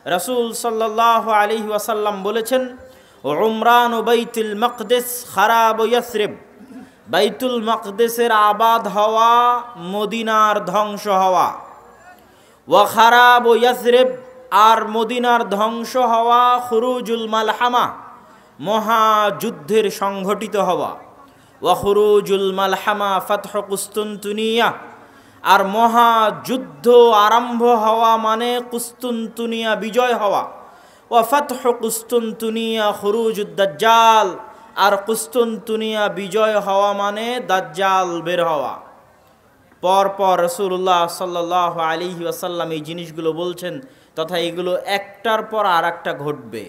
রাসূল সাল্লাল্লাহু আলাইহি ওয়াসাল্লাম বলেছেন, উমরান বাইতুল মাকদিস খারাব ইয়াসরিব, বাইতুল মাকদিসের আবাদ হওয়া মদিনার ধ্বংস হওয়া, ওয়া খারাব ইয়াসরিব, আর মদিনার ধ্বংস হওয়া খুরুজুল মালহামা, মহাযুদ্ধের সংঘটিত হওয়া, ওয়া খুরুজুল মালহামা ফাতহ কুস্তুনতুনিয়া, আর মহাযুদ্ধ আরম্ভ হওয়া মানে কুস্তুনতুনিয়া বিজয় হওয়া, ওয়া ফাতহ কুস্তুনতুনিয়া খুরুজুদ দাজ্জাল, আর কুস্তুনতুনিয়া বিজয় হওয়া মানে দাজ্জাল বের হওয়া। পরপর রাসূলুল্লাহ সাল্লাল্লাহু আলাইহি ওয়াসাল্লাম এই জিনিসগুলো বলছেন, তথা এগুলো একটার পর আর একটা ঘটবে।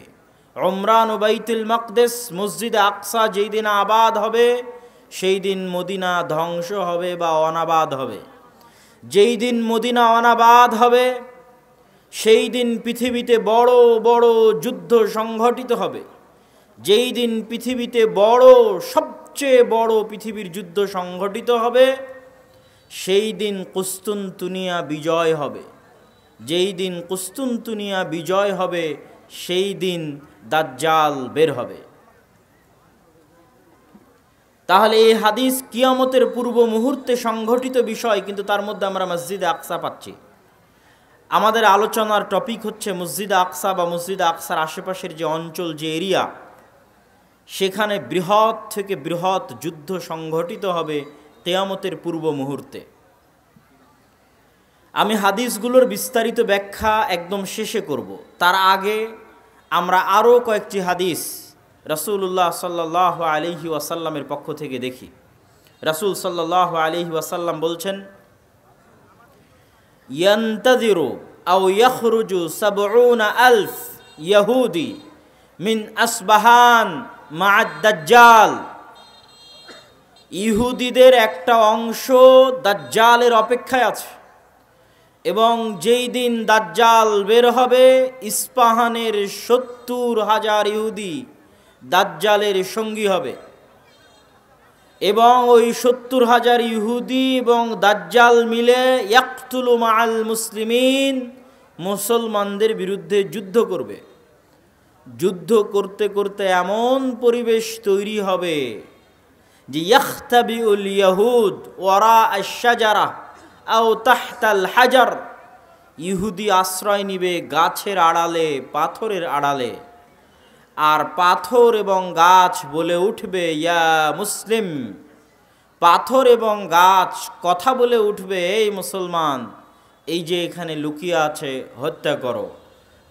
উমরান ও বাইতুল মাকদিস, মসজিদে আকসা যেই দিন আবাদ হবে সেই দিন মদিনা ধ্বংস হবে বা অনাবাদ হবে। যেই দিন মদিনা অনাবাদ হবে সেই দিন পৃথিবীতে বড় বড় যুদ্ধ সংঘটিত হবে। যেই দিন পৃথিবীতে সবচেয়ে বড় পৃথিবীর যুদ্ধ সংঘটিত হবে সেই দিন কুস্তুনতুনিয়া বিজয় হবে। যেই দিন কুস্তুনতুনিয়া বিজয় হবে সেই দিন দাজ্জাল বের হবে। তাহলে এই হাদিস কিয়ামতের পূর্ব মুহূর্তে সংঘটিত বিষয়, কিন্তু তার মধ্যে আমরা মসজিদে আকসা পাচ্ছি। আমাদের আলোচনার টপিক হচ্ছে মসজিদে আকসা বা মসজিদে আকসার আশেপাশের যে অঞ্চল, যে এরিয়া, সেখানে বৃহৎ থেকে বৃহৎ যুদ্ধ সংঘটিত হবে কিয়ামতের পূর্ব মুহূর্তে। আমি হাদিসগুলোর বিস্তারিত ব্যাখ্যা একদম শেষে করব। তার আগে আমরা আরও কয়েকটি হাদিস রাসূলুল্লাহ সাল্লাল্লাহু আলাইহি ওয়াসাল্লামের পক্ষ থেকে দেখি। রাসূল সাল্লাল্লাহু আলাইহি ওয়াসাল্লাম বলছেন, ইয়ান্তাযিরু আও ইয়াখরুজু ৭০,০০০ ইয়াহুদি মিন আসবাহান মা'আদ দাজ্জাল। ইহুদিদের একটা অংশ দাজ্জালের অপেক্ষায় আছে, এবং যেই দিন দাজ্জাল বের হবে ইস্পাহানের ৭০,০০০ ইহুদি দাজ্জালের সঙ্গী হবে, এবং ওই ৭০,০০০ ইহুদি এবং দাজ্জাল মিলে ইয়াকতুলু মা'আল মুসলিমিন, মুসলমানদের বিরুদ্ধে যুদ্ধ করবে। যুদ্ধ করতে করতে এমন পরিবেশ তৈরি হবে যে ইয়াখতাবিউল ইয়াহুদ ওয়ারা আশ-শাজারা আও তাহতাল হাজার, ইহুদি আশ্রয় নিবে গাছের আড়ালে, পাথরের আড়ালে, আর পাথর এবং গাছ বলে উঠবে ইয়া মুসলিম। পাথর এবং গাছ কথা বলে উঠবে, এই মুসলমান, এই যে এখানে লুকিয়ে আছে হত্যা করো।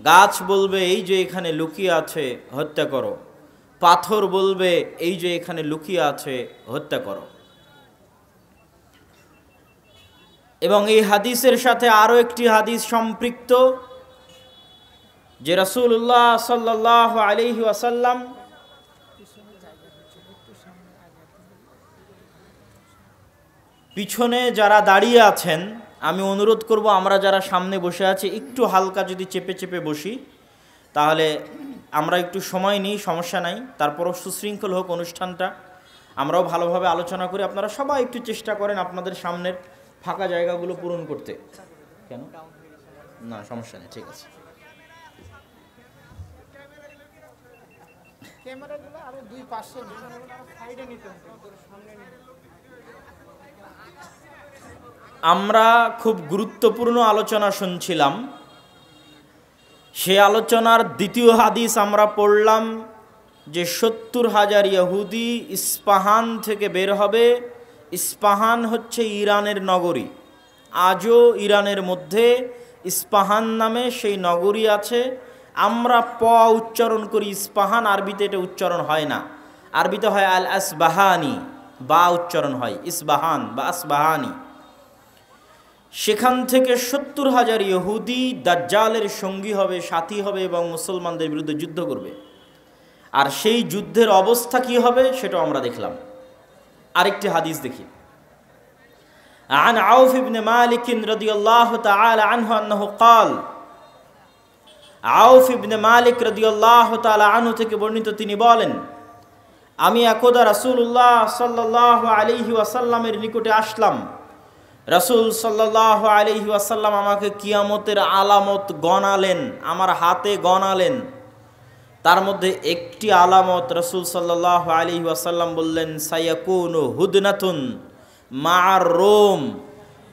গাছ বলবে, এই যে এখানে লুকিয়ে আছে হত্যা করো। পাথর বলবে, এই যে এখানে লুকিয়ে আছে হত্যা করো। এবং এই হাদিসের সাথে আরও একটি হাদিস সম্পৃক্ত, যে রাসূলুল্লাহ সাল্লাল্লাহু আলাইহি ওয়াসাল্লাম পিছনে যারা দাঁড়িয়ে আছেন, আমি অনুরোধ করব আমরা যারা সামনে বসে আছি একটু হালকা যদি চেপে চেপে বসি, তাহলে আমরা একটু সময় নিই, সমস্যা নাই। তারপরও সুশৃঙ্খল হোক অনুষ্ঠানটা, আমরাও ভালোভাবে আলোচনা করি। আপনারা সবাই একটু চেষ্টা করেন আপনাদের সামনের ফাঁকা জায়গাগুলো পূরণ করতে। কেন না, সমস্যা নেই, ঠিক আছে। আমরা খুব গুরুত্বপূর্ণ আলোচনা শুনছিলাম। সে আলোচনার দ্বিতীয় হাদিস আমরা পড়লাম যে ৭০,০০০ ইহুদি ইস্পাহান থেকে বের হবে। ইস্পাহান হচ্ছে ইরানের নগরী। আজও ইরানের মধ্যে ইস্পাহান নামে সেই নগরী আছে। আমরা প উচ্চারণ করি ইস্পাহান, আরবিতে এটা উচ্চারণ হয় না। আরবিতে হয় আল আসবাহানি, বা উচ্চারণ হয় ইসবাহান বা আসবাহানি। সেখান থেকে ৭০,০০০ ইহুদি দাজ্জালের সঙ্গী হবে, সাথী হবে, এবং মুসলমানদের বিরুদ্ধে যুদ্ধ করবে। আর সেই যুদ্ধের অবস্থা কি হবে সেটাও আমরা দেখলাম। আরেকটি হাদিস দেখি। عن عوف بن مالك رضي الله تعالى عنه أنه قال, আউফ ইবনে মালিক রাদিয়াল্লাহু তাআলা আনহু থেকে বর্ণিত, তিনি বলেন, আমি একদা রাসূলুল্লাহ সাল্লাল্লাহু আলাইহি ওয়াসাল্লামের নিকটে আসলাম। রাসূল সাল্লাল্লাহু আলাইহি ওয়াসাল্লাম আমাকে কিয়ামতের আলামত গণালেন, আমার হাতে গণালেন। তার মধ্যে একটি আলামত রাসূল সাল্লাল্লাহু আলাইহি ওয়াসাল্লাম বললেন, সায়াকুনু হুদনাতুন মা'আর রোম,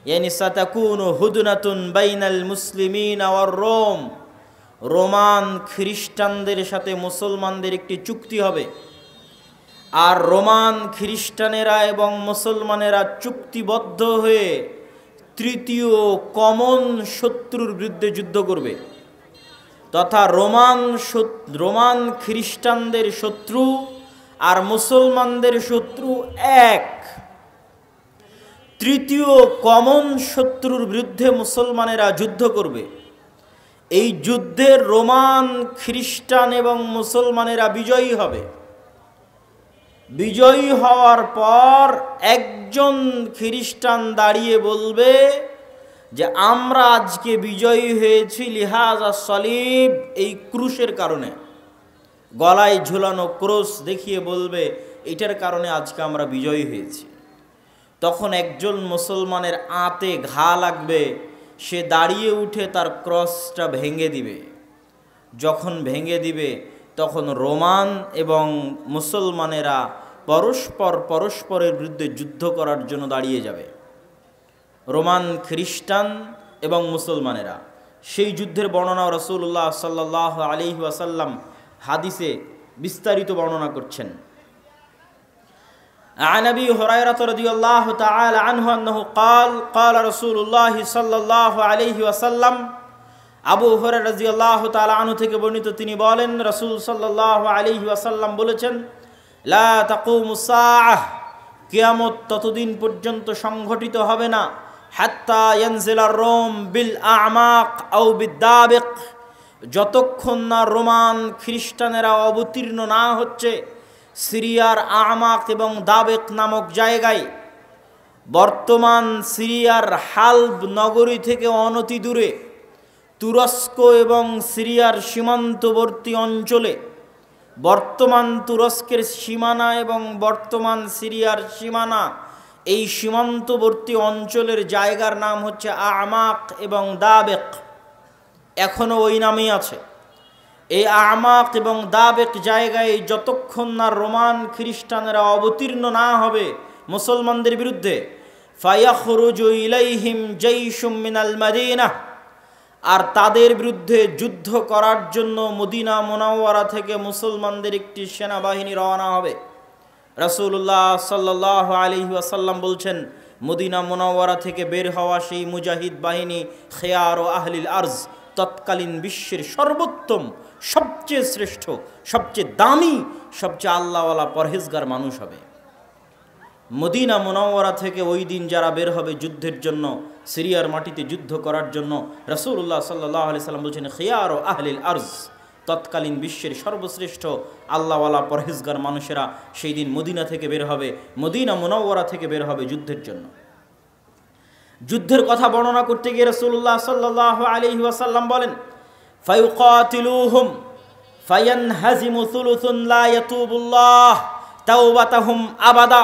ইয়ানি সাতাকুনু হুদনাতুন বাইনাল মুসলিমিনা ওয়ার রোম। রোমান খ্রিস্টানদের সাথে মুসলমানদের একটি চুক্তি হবে, আর রোমান খ্রিস্টানেরা এবং মুসলমানেরা চুক্তিবদ্ধ হয়ে তৃতীয় কমন শত্রুর বিরুদ্ধে যুদ্ধ করবে, তথা রোমান খ্রিস্টানদের শত্রু আর মুসলমানদের শত্রু এক। তৃতীয় কমন শত্রুর বিরুদ্ধে মুসলমানেরা যুদ্ধ করবে। এই যুদ্ধে রোমান খ্রিস্টান এবং মুসলমানেরা বিজয়ী হবে। বিজয়ী হওয়ার পর একজন খ্রিস্টান দাঁড়িয়ে বলবে যে আমরা আজকে বিজয়ী হয়েছি লিহাজা সলিব, এই ক্রুশের কারণে। গলায় ঝুলানো ক্রুশ দেখিয়ে বলবে এটার কারণে আজকে আমরা বিজয়ী হয়েছি। তখন একজন মুসলমানের আঁতে ঘা লাগবে, সে দাঁড়িয়ে উঠে তার ক্রসটা ভেঙে দিবে। যখন ভেঙে দিবে তখন রোমান এবং মুসলমানেরা পরস্পরের বিরুদ্ধে যুদ্ধ করার জন্য দাঁড়িয়ে যাবে। রোমান খ্রিস্টান এবং মুসলমানেরা। সেই যুদ্ধের বর্ণনা রাসূলুল্লাহ সাল্লাল্লাহু আলাইহি ওয়াসাল্লাম হাদিসে বিস্তারিত বর্ণনা করছেন। عن أبي هريرة رضي الله تعالى عنه أنه قال رسول الله صلى الله عليه وسلم, আবু হুরায়রা রাদিয়াল্লাহু তাআলা আনহু থেকে বর্ণিত, তিনি বলেন রাসূল সাল্লাল্লাহু আলাইহি ওয়াসাল্লাম বলেছেন, লা তাকুমুস সাআহ, কিয়ামত ততদিন পর্যন্ত সংঘটিত হবে না, হাত্তা ইয়ানজিলার রোম বিল আ'মাক আও বিদাবিক, যতক্ষণ না রোমান খ্রিস্টানেরা অবতীর্ণ না হচ্ছে সিরিয়ার আমাক এবং দাবেক নামক জায়গায়। বর্তমান সিরিয়ার হালব নগরী থেকে অনতি দূরে তুরস্ক এবং সিরিয়ার সীমান্তবর্তী অঞ্চলে, বর্তমান তুরস্কের সীমানা এবং বর্তমান সিরিয়ার সীমানা, এই সীমান্তবর্তী অঞ্চলের জায়গার নাম হচ্ছে আমাক এবং দাবেক, এখনও ওই নামেই আছে। এই আমাক এবং দাবেক জায়গায় যতক্ষণ না রোমান খ্রিস্টানেরা অবতীর্ণ না হবে মুসলমানদের বিরুদ্ধে, ফায়াখরুজু ইলাইহিম জাইশুম মিনাল মাদিনাহ, আর তাদের বিরুদ্ধে যুদ্ধ করার জন্য মদিনা মুনাওয়ারা থেকে মুসলমানদের একটি সেনাবাহিনী রওনা হবে। রাসূলুল্লাহ সাল্লাল্লাহু আলাইহি ওয়াসাল্লাম বলছেন, মদিনা মুনাওয়ারা থেকে বের হওয়া সেই মুজাহিদ বাহিনী খেয়ার ও আহলিল আরজ, তৎকালীন বিশ্বের সর্বোত্তম, সবচেয়ে শ্রেষ্ঠ, সবচেয়ে দামি, সবচেয়ে আল্লাহওয়ালা পরহেজগার মানুষ হবে। মদিনা মুনাওয়ারা থেকে ওই দিন যারা বের হবে যুদ্ধের জন্য, সিরিয়ার মাটিতে যুদ্ধ করার জন্য, রাসূলুল্লাহ সাল্লাল্লাহু আলাইহি সাল্লাম বলছেন খিয়ার ও আহলিল আরজ, তৎকালীন বিশ্বের সর্বশ্রেষ্ঠ আল্লাহওয়ালা পরহেজগার মানুষেরা সেই দিন মদিনা থেকে বের হবে, মদিনা মুনাওয়ারা থেকে বের হবে যুদ্ধের জন্য। যুদ্ধের কথা বর্ণনা করতে গিয়ে রাসূলুল্লাহ সাল্লাল্লাহু আলাইহি ওয়াসাল্লাম বলেন, ফায়ুকাতিলুহুম ফায়ানহাজিমু সুলুসুন লা ইয়াতুবুল্লাহ তাওবাতাহুম আবাদা,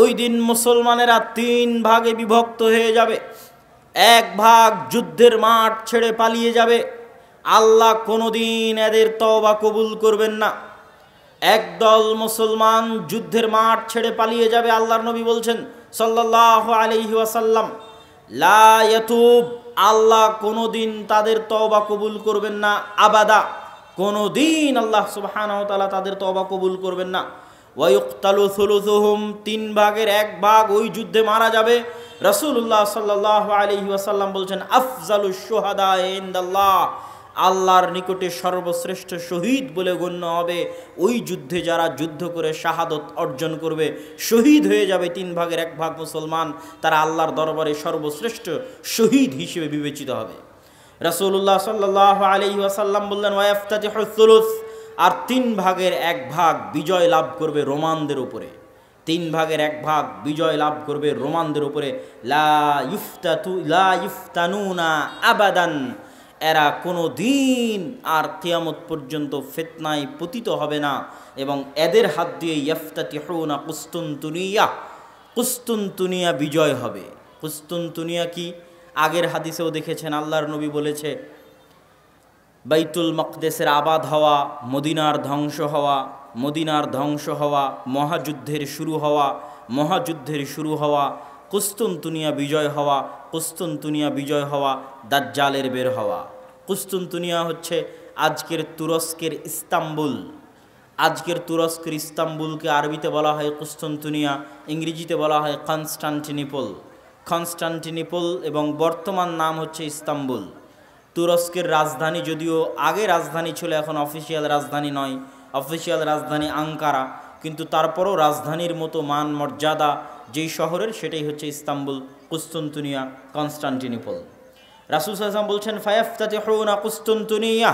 ওই দিন মুসলমানেরা 3 ভাগে বিভক্ত হয়ে যাবে। এক ভাগ যুদ্ধের মাঠ ছেড়ে পালিয়ে যাবে, আল্লাহ কোনোদিন এদের তওবা কবুল করবেন না। একদল মুসলমান যুদ্ধের মাঠ ছেড়ে পালিয়ে যাবে, আল্লাহর নবী বলছেন সাল্লাল্লাহু আলাইহি ওয়াসাল্লাম, লা ইয়াতুব, আল্লাহ কোনোদিন তাদের তওবা কবুল করবেন না, আবাদা, কোনোদিন আল্লাহ সুবহানাহু ওয়া তাআলা তাদের তওবা কবুল করবেন না। ওয়া ইউকতালু সুলুসুহুম, 3 ভাগের 1 ভাগ ওই যুদ্ধে মারা যাবে। রাসূলুল্লাহ সাল্লাল্লাহু আলাইহি ওয়াসাল্লাম বলছেন, আফজালুশ শুহাদা ইনদাল্লাহ, আল্লাহর নিকটে সর্বশ্রেষ্ঠ শহীদ বলে গণ্য হবে ওই যুদ্ধে যারা যুদ্ধ করে শাহাদত অর্জন করবে, শহীদ হয়ে যাবে 3 ভাগের 1 ভাগ মুসলমান, তারা আল্লাহর দরবারে সর্বশ্রেষ্ঠ শহীদ হিসেবে বিবেচিত হবে। রাসূলুল্লাহ সাল্লাল্লাহু আলাইহি ওয়াসাল্লাম বললেন, ওয়াইফতাতিহুস সুলুস, আর 3 ভাগের 1 ভাগ বিজয় লাভ করবে রোমানদের উপরে, 3 ভাগের 1 ভাগ বিজয় লাভ করবে রোমানদের উপরে। লা ইফতানুনা আবাদান, এরা কোনো দিন আর কিয়ামত পর্যন্ত ফিতনায় পতিত হবে না, এবং এদের হাত দিয়ে ইফতাতিহুনা কুস্তুনতুনিয়া, কুস্তুনতুনিয়া বিজয় হবে। কুস্তুনতুনিয়া কি? আগের হাদিসেও দেখেছেন আল্লাহর নবী বলেছে বাইতুল মাকদেসের আবাদ হওয়া, মদিনার ধ্বংস হওয়া, মদিনার ধ্বংস হওয়া, মহাযুদ্ধের শুরু হওয়া, কুস্তুনতুনিয়া বিজয় হওয়া, কুস্তুনতুনিয়া বিজয় হওয়া, দাজ্জালের বের হওয়া। কুস্তুনতুনিয়া হচ্ছে আজকের তুরস্কের ইস্তাম্বুল। আজকের তুরস্কের ইস্তাম্বুলকে আরবিতে বলা হয় কুস্তুনতুনিয়া, ইংরেজিতে বলা হয় কনস্টান্টিনিপল এবং বর্তমান নাম হচ্ছে ইস্তাম্বুল। তুরস্কের রাজধানী, যদিও আগে রাজধানী ছিল, এখন অফিসিয়াল রাজধানী নয়, অফিসিয়াল রাজধানী আঙ্কারা, কিন্তু তারপরও রাজধানীর মতো মান মর্যাদা যেই শহরের, সেটাই হচ্ছে ইস্তাম্বুল, কুস্তুনতুনিয়া, কনস্টান্টিনিপল। রাসূল সাল্লাল্লাহু আলাইহি ওয়াসাল্লাম বলছেন ফায়াফতাতিহুনা কুস্তুনতুনিয়া,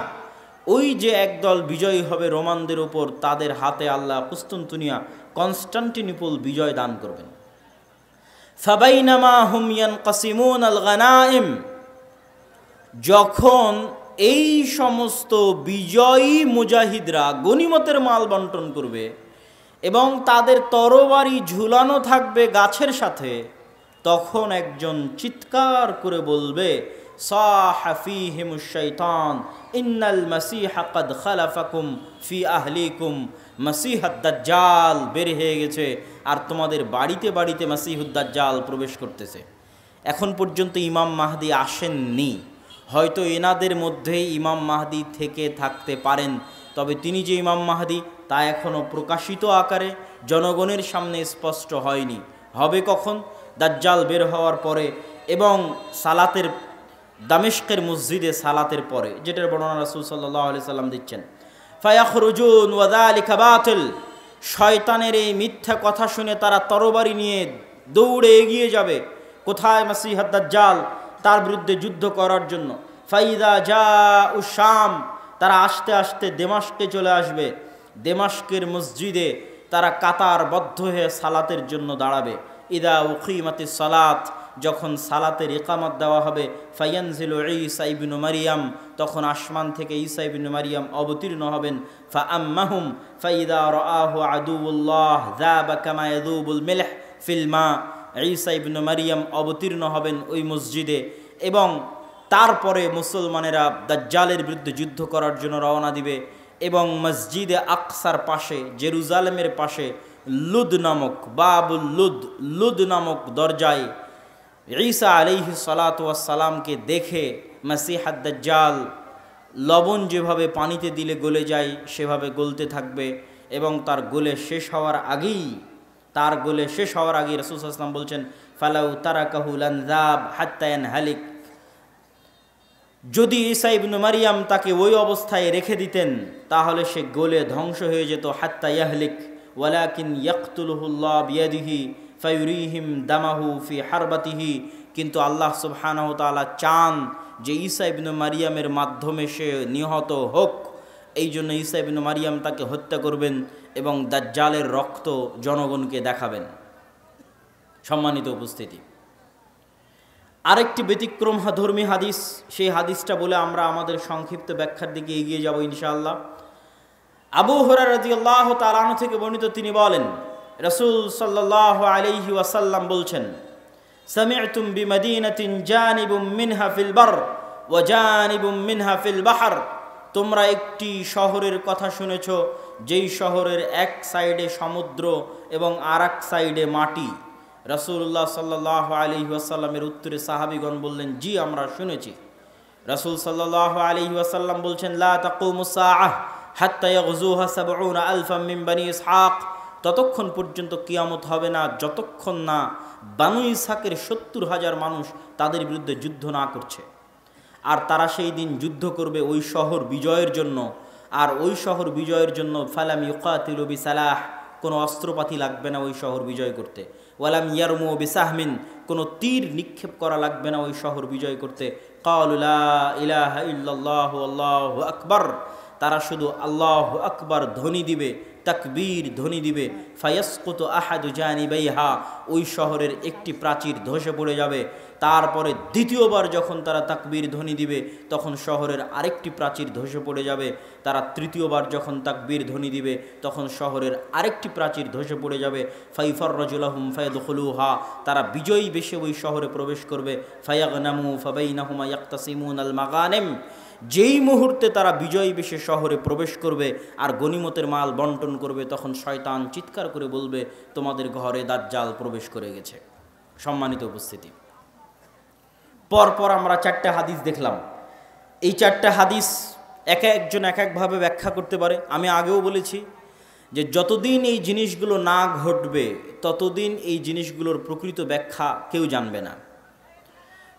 ওই যে একদল বিজয়ী হবে রোমানদের উপর, তাদের হাতে আল্লাহ কুস্তুনতুনিয়া, কনস্টান্টিনিপল বিজয় দান করবেন। ফাবাইনামা হুম ইয়ানকাসিমুনাল গানাইম, যখন এই সমস্ত বিজয়ী মুজাহিদরা গনিমতের মাল বন্টন করবে এবং তাদের তরবারি ঝুলানো থাকবে গাছের সাথে, তখন একজন চিৎকার করে বলবে সাহা ফীহিমুশ শাইতান ইন্নাল মাসীহা ক্বাদ খালাফাকুম ফি আহলিকুম, মাসীহুদ দাজ্জাল বের হয়ে গেছে আর তোমাদের বাড়িতে বাড়িতে মাসীহুদ দাজ্জাল প্রবেশ করতেছে। এখন পর্যন্ত ইমাম মাহদি আসেননি, হয়তো এনাদের মধ্যেই ইমাম মাহদি থেকে থাকতে পারেন, তবে তিনি যে ইমাম মাহদি তা এখনও প্রকাশিত আকারে জনগণের সামনে স্পষ্ট হয়নি। হবে কখন? দাজ্জাল বের হওয়ার পরে এবং সালাতের, দামেস্কের মসজিদে সালাতের পরে, যেটার বর্ণনা রাসূল সাল্লাল্লাহু আলাইহি সাল্লাম দিচ্ছেন। ফায়াখরুজুন ওয়া যালিকা বাতিল, শয়তানের এই মিথ্যা কথা শুনে তারা তরবারি নিয়ে দৌড়ে এগিয়ে যাবে কোথায়? মাসীহুদ দাজ্জাল, তার বিরুদ্ধে যুদ্ধ করার জন্য। ফাইদা জাউ শাম, তারা আস্তে আস্তে দেমাস্কে চলে আসবে। দেমাস্কের মসজিদে তারা কাতারবদ্ধ হয়ে সালাতের জন্য দাঁড়াবে। ইদা উকিমাতিস সালাত, যখন সালাতের ইকামত দেওয়া হবে, ফায়ানজিলু ঈসা ইবনু মারিয়াম, তখন আসমান থেকে ঈসা ইবনু মারিয়াম অবতীর্ণ হবেন। ফাআম্মাহুম ফাইদা রাআহু আদুউল্লাহ যাবা কামা ইয়াযুবুল মিলহ ফিল মা, ঈসা ইবনু মারিয়াম অবতীর্ণ হবেন ওই মসজিদে এবং তারপরে মুসলমানেরা দাজ্জালের বিরুদ্ধে যুদ্ধ করার জন্য রওনা দিবে এবং মসজিদে আকসার পাশে, জেরুজালেমের পাশে লুদ নামক, বাবুল লুদ নামক দরজায় ঈসা আলাইহিস সালাতু ওয়াস সালামকে দেখে মাসীহুদ দাজ্জাল লবণ যেভাবে পানিতে দিলে গলে যায় সেভাবে গলতে থাকবে এবং তার গলে শেষ হওয়ার আগেই রাসূল সাল্লাল্লাহু আলাইহি ওয়াসাল্লাম বলছেন ফালাউ তারাকাহু লানযাব হাত্তা ইয়ানহালিক, যদি ঈসা ইবনু মারিয়াম তাকে ওই অবস্থায় রেখে দিতেন তাহলে সে গলে ধ্বংস হয়ে যেত। হাত্তা ইয়াহলিক ওয়ালাকিন ইয়াকতুলুহুল্লাহ বিয়াদিহি ফায়ুরিহিম দামাহু ফি হারবাতিহি, কিন্তু আল্লাহ সুবহানাহু ওয়া তাআলা চান যে ঈসা ইবনু মারিয়ামের মাধ্যমে সে নিহত হোক, এই জন্য ঈসা ইবনু মারিয়াম তাকে হত্যা করবেন এবং দাজ্জালের রক্ত জনগণকে দেখাবেন। সম্মানিত উপস্থিতি, আরেকটি ব্যতিক্রম ধর্মী হাদিস, সেই হাদিসটা বলে আমরা আমাদের সংক্ষিপ্ত ব্যাখ্যার দিকে এগিয়ে যাব ইনশাআল্লাহ। আবু হুরায়রা রাদিয়াল্লাহু তাআলা আনহু থেকে বর্ণিত, তিনি বলেন রাসূল সাল্লাল্লাহু আলাইহি ওয়াসাল্লাম বলছেন সামি'তুম বিমাদিনাতিন জানিবুম মিনহা ফিল বার ওয়া জানিবুম মিনহা ফিল বাহর, তোমরা একটি শহরের কথা শুনেছ যেই শহরের এক সাইডে সমুদ্র এবং আর এক সাইডে মাটি। রাসূলুল্লাহ সাল্লাল্লাহু আলাইহি ওয়াসাল্লামের উত্তরে সাহাবীগণ বললেন জি আমরা শুনেছি। রাসূল সাল্লাল্লাহু আলাইহি ওয়াসাল্লাম বলছেন লা তাকুমুস সাআহ হাত্তা ইয়াগজুহা ৭০,০০০ মিন বনি ইসহাক, ততক্ষণ পর্যন্ত কিয়ামত হবে না যতক্ষণ না বানু ইসহাকের ৭০,০০০ মানুষ তাদের বিরুদ্ধে যুদ্ধ না করছে। আর তারা সেই দিন যুদ্ধ করবে ওই শহর বিজয়ের জন্য, আর ওই শহর বিজয়ের জন্য ফালাম ইউকাতিলু বিসালাহ, কোনো অস্ত্রপাতি লাগবে না ওই শহর বিজয় করতে। ওয়ালাম ইয়ারমু বিসাহমিন, কোনো তীর নিক্ষেপ করা লাগবে না ওই শহর বিজয় করতে। ক্বালু লা ইলাহা ইল্লাল্লাহু আল্লাহু আকবার, তারা শুধু আল্লাহু আকবার ধ্বনি দিবে, তাকবীর ধ্বনি দিবে, ফায়াসকুতু আহাদু জানিবাইহা, ওই শহরের একটি প্রাচীর ধসে পড়ে যাবে। তারপরে দ্বিতীয়বার যখন তারা তাকবীর ধ্বনি দিবে তখন শহরের আরেকটি প্রাচীর ধসে পড়ে যাবে। তারা তৃতীয়বার যখন তাকবীর ধ্বনি দিবে তখন শহরের আরেকটি প্রাচীর ধসে পড়ে যাবে। ফাইফাররাজুলাহুম ফায়াদখুলুহা, তারা বিজয়ী বেশে ওই শহরে প্রবেশ করবে। ফায়াগনামু ফাবাইনাহুমা ইয়াকতাসিমুনাল মাগানিম, যেই মুহূর্তে তারা বিজয়ী বেশে শহরে প্রবেশ করবে আর গনিমতের মাল বন্টন করবে, তখন শয়তান চিৎকার করে বলবে, তোমাদের ঘরে দাজ্জাল প্রবেশ করে গেছে। সম্মানিত উপস্থিতি, পরপর আমরা 4টা হাদিস দেখলাম। এই 4টা হাদিস এক একজন এক একভাবে ব্যাখ্যা করতে পারে। আমি আগেও বলেছি যে যতদিন এই জিনিসগুলো না ঘটবে ততদিন এই জিনিসগুলোর প্রকৃত ব্যাখ্যা কেউ জানবে না।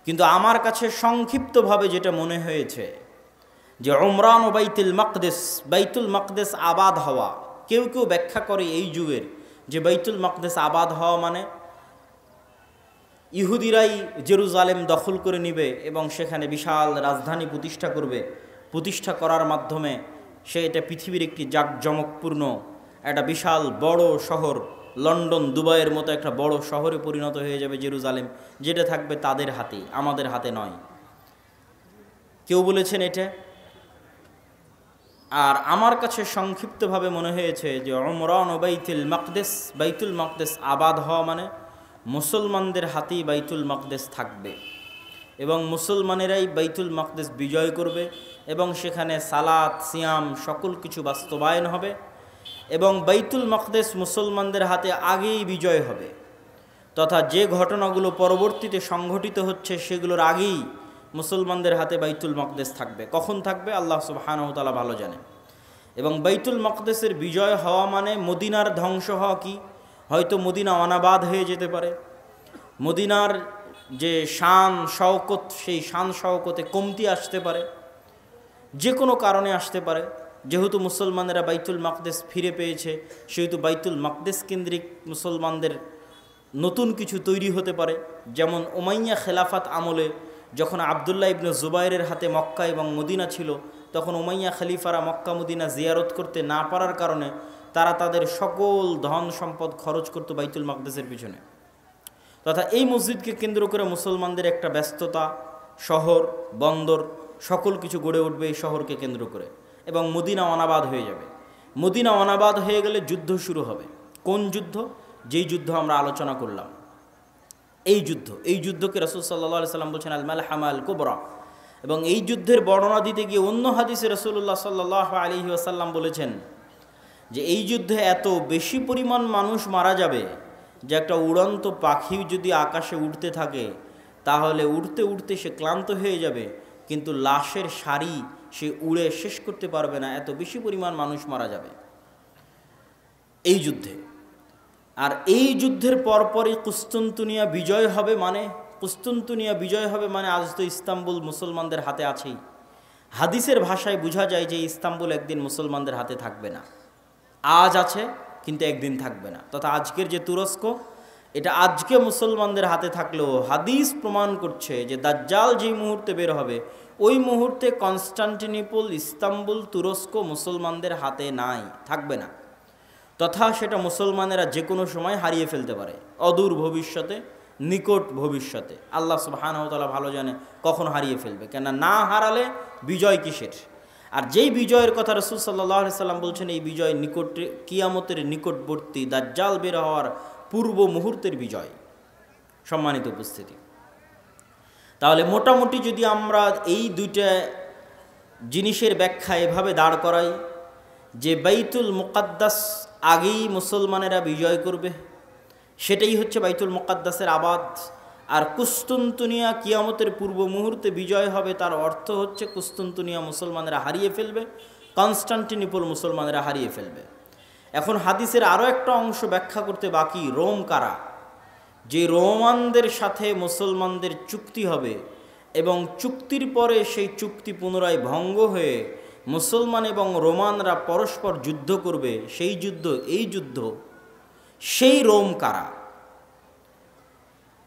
কিন্তু আমার কাছে সংক্ষিপ্তভাবে যেটা মনে হয়েছে যে উমরান ও বাইতুল মাকদেস আবাদ হওয়া, কেউ কেউ ব্যাখ্যা করে এই যুগের যে বাইতুল মাকদেস আবাদ হওয়া মানে ইহুদিরাই জেরুজালেম দখল করে নিবে এবং সেখানে বিশাল রাজধানী প্রতিষ্ঠা করার মাধ্যমে সে এটা পৃথিবীর একটি জাঁকজমকপূর্ণ একটা বিশাল বড় শহর, লন্ডন দুবাইয়ের মতো একটা বড় শহরে পরিণত হয়ে যাবে জেরুজালেম, যেটা থাকবে তাদের হাতে, আমাদের হাতে নয়। কেউ বলেছেন এটা। আর আমার কাছে সংক্ষিপ্তভাবে মনে হয়েছে যে উমরান ও বাইতুল মাকদেস আবাদ হওয়া মানে মুসলমানদের হাতেই বাইতুল মাকদেস থাকবে এবং মুসলমানেরাই বাইতুল মাকদেস বিজয় করবে এবং সেখানে সালাত সিয়াম সকল কিছু বাস্তবায়ন হবে এবং বাইতুল মাকদেস মুসলমানদের হাতে আগেই বিজয় হবে, তথা যে ঘটনাগুলো পরবর্তীতে সংঘটিত হচ্ছে সেগুলোর আগেই মুসলমানদের হাতে বাইতুল মাকদেস থাকবে। কখন থাকবে আল্লাহ সুবহানাহু ওয়া তাআলা ভালো জানেন। এবং বাইতুল মাকদেসের বিজয় হওয়া মানে মদিনার ধ্বংস হওয়া কি? হয়তো মদিনা অনাবাদ হয়ে যেতে পারে, মদিনার যে শান শওকত সেই শান শওকতে কমতি আসতে পারে, যে কোনো কারণে আসতে পারে। যেহেতু মুসলমানেরা বাইতুল মাকদেস ফিরে পেয়েছে সেহেতু বাইতুল মাকদেস কেন্দ্রিক মুসলমানদের নতুন কিছু তৈরি হতে পারে। যেমন উমাইয়া খেলাফাত আমলে যখন আবদুল্লাহ ইবনে জুবাইরের হাতে মক্কা এবং মদিনা ছিল, তখন উমাইয়া খলিফারা মক্কা মদিনা জিয়ারত করতে না পারার কারণে তারা তাদের সকল ধন সম্পদ খরচ করত বাইতুল মাকদেসের পিছনে। তথা এই মসজিদকে কেন্দ্র করে মুসলমানদের একটা ব্যস্ততা, শহর বন্দর সকল কিছু গড়ে উঠবে এই শহরকে কেন্দ্র করে এবং মদিনা অনাবাদ হয়ে যাবে। মদিনা অনাবাদ হয়ে গেলে যুদ্ধ শুরু হবে। কোন যুদ্ধ? যেই যুদ্ধ আমরা আলোচনা করলাম, এই যুদ্ধকে রাসূল সাল্লাল্লাহু আলাইহি সাল্লাম বলছেন আল মালহামা আল কুবরা। এবং এই যুদ্ধের বর্ণনা দিতে গিয়ে অন্য হাদিসে রাসূলুল্লাহ সাল্লাল্লাহু আলাইহি ওয়াসাল্লাম বলেছেন যে এই যুদ্ধে এত বেশি পরিমাণ মানুষ মারা যাবে যে একটা উড়ন্ত পাখি যদি আকাশে উড়তে থাকে তাহলে উড়তে উড়তে সে ক্লান্ত হয়ে যাবে, কিন্তু লাশের সারি সে উড়ে শেষ করতে পারবে না, এত বেশি পরিমাণ মানুষ মারা যাবে এই যুদ্ধে। আর এই যুদ্ধের পরপরই কুস্তুনতুনিয়া বিজয় হবে মানে আজ তো ইস্তাম্বুল মুসলমানদের হাতে আছেই। হাদিসের ভাষায় বোঝা যায় যে ইস্তাম্বুল একদিন মুসলমানদের হাতে থাকবে না। আজ আছে কিন্তু একদিন থাকবে না। তথা আজকের যে তুরস্ক, এটা আজকে মুসলমানদের হাতে থাকলেও হাদিস প্রমাণ করছে যে দাজ্জাল যেই মুহূর্তে বের হবে ওই মুহূর্তে কনস্টান্টিনোপল, ইস্তাম্বুল, তুরস্ক মুসলমানদের হাতে থাকবে না। তথা সেটা মুসলমানেরা যে কোনো সময় হারিয়ে ফেলতে পারে, অদূর ভবিষ্যতে, নিকট ভবিষ্যতে। আল্লাহ সুবহানাহু ওয়া তাআলা ভালো জানে কখন হারিয়ে ফেলবে, কেন না হারালে বিজয় কিসের? আর যেই বিজয়ের কথা রাসূল সাল্লাল্লাহু আলাইহি সাল্লাম বলছেন এই বিজয় নিকটে, কিয়ামতের নিকটবর্তী, দাজ্জাল বের হওয়ার পূর্ব মুহূর্তের বিজয়। সম্মানিত উপস্থিতি, তাহলে মোটামুটি যদি আমরা এই দুইটা জিনিসের ব্যাখ্যা এভাবে দাঁড় করাই যে বাইতুল মুকাদ্দাস আগেই মুসলমানেরা বিজয় করবে, সেটাই হচ্ছে বাইতুল মুকাদ্দাসের আবাদ। আর কুস্তুনতুনিয়া কিয়ামতের পূর্ব মুহূর্তে বিজয় হবে, তার অর্থ হচ্ছে কুস্তুনতুনিয়া মুসলমানেরা হারিয়ে ফেলবে, কনস্টান্টিনোপল মুসলমানেরা হারিয়ে ফেলবে। এখন হাদিসের আরও একটা অংশ ব্যাখ্যা করতে বাকি, রোম কারা? যে রোমানদের সাথে মুসলমানদের চুক্তি হবে এবং চুক্তির পরে সেই চুক্তি পুনরায় ভঙ্গ হয়ে মুসলমান এবং রোমানরা পরস্পর যুদ্ধ করবে, সেই যুদ্ধ, এই যুদ্ধ, সেই রোম কারা?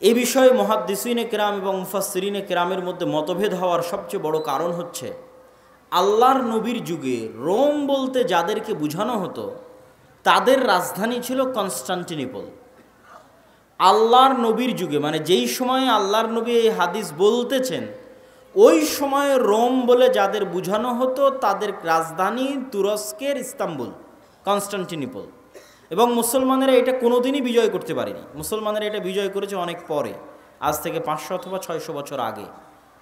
এ বিষয়ে মুহাদ্দিসিনে কেরাম এবং মুফাসসিরিনে কেরামের মধ্যে মতভেদ হওয়ার সবচেয়ে বড় কারণ হচ্ছে আল্লাহর নবীর যুগে রোম বলতে যাদেরকে বোঝানো হতো তাদের রাজধানী ছিল কনস্টান্টিনোপল। আল্লাহর নবীর যুগে মানে যেই সময়ে আল্লাহর নবী এই হাদিস বলতেছেন ওই সময়ে রোম বলে যাদের বোঝানো হতো তাদের রাজধানী তুরস্কের ইস্তাম্বুল, কনস্টান্টিনোপল। এবং মুসলমানেরা এটা কোনোদিনই বিজয় করতে পারেনি। মুসলমানেরা এটা বিজয় করেছে অনেক পরে, আজ থেকে 500 অথবা 600 বছর আগে।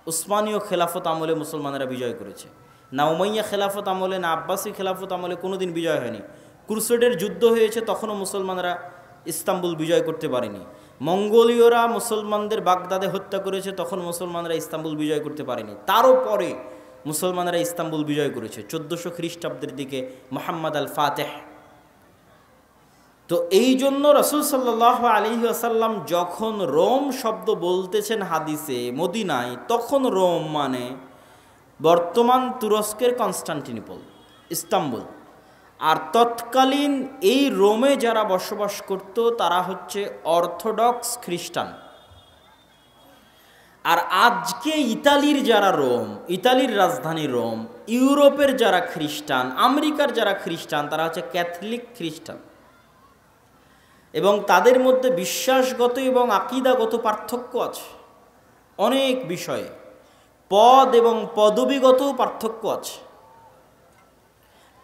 উসমানীয় খেলাফত আমলে মুসলমানেরা বিজয় করেছে, না উমাইয়া খেলাফত আমলে না আব্বাসী খেলাফত আমলে কোনোদিন বিজয় হয়নি। ক্রুসেডের যুদ্ধ হয়েছে, তখনও মুসলমানরা ইস্তাম্বুল বিজয় করতে পারেনি। মঙ্গোলীয়রা মুসলমানদের বাগদাদে হত্যা করেছে, তখন মুসলমানরা ইস্তাম্বুল বিজয় করতে পারেনি। তারও পরে মুসলমানেরা ইস্তাম্বুল বিজয় করেছে 1400 খ্রিস্টাব্দের দিকে মুহাম্মদ আল ফাতেহ। তো এই জন্য রাসূল সাল্লাল্লাহু আলাইহি ওয়াসাল্লাম যখন রোম শব্দ বলতেছেন হাদিসে মদিনায়, তখন রোম মানে বর্তমান তুরস্কের কনস্টান্টিনোপল, ইস্তাম্বুল। আর তৎকালীন এই রোমে যারা বসবাস করত তারা হচ্ছে অর্থোডক্স খ্রিস্টান। আর আজকে ইতালির যারা রোম, ইতালির রাজধানী রোম, ইউরোপের যারা খ্রিস্টান, আমেরিকার যারা খ্রিস্টান, তারা হচ্ছে ক্যাথলিক খ্রিস্টান। এবং তাদের মধ্যে বিশ্বাসগত এবং আকীদাগত পার্থক্য আছে অনেক বিষয়ে, পদ এবং পদবীগত পার্থক্য আছে,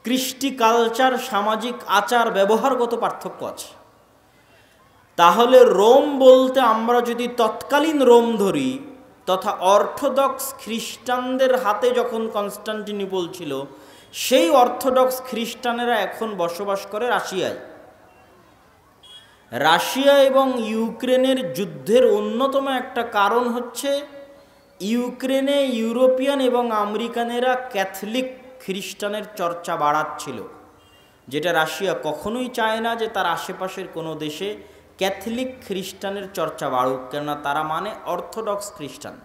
কৃষ্টি কালচার, সামাজিক আচার ব্যবহারগত পার্থক্য আছে। তাহলে রোম বলতে আমরা যদি তৎকালীন রোম ধরি, তথা অর্থোডক্স খ্রিস্টানদের হাতে যখন কনস্টান্টিনোপল ছিল, সেই অর্থোডক্স খ্রিস্টানেরা এখন বসবাস করে রাশিয়ায়। রাশিয়া এবং ইউক্রেনের যুদ্ধের অন্যতম একটা কারণ হচ্ছে ইউক্রেনে ইউরোপিয়ান এবং আমেরিকানেরা ক্যাথলিক খ্রিস্টানের চর্চা বাড়াচ্ছিল, যেটা রাশিয়া কখনোই চায় না যে তার আশেপাশের কোনো দেশে ক্যাথলিক খ্রিস্টানের চর্চা বাড়ুক, কেননা তারা মানে অর্থোডক্স খ্রিস্টান।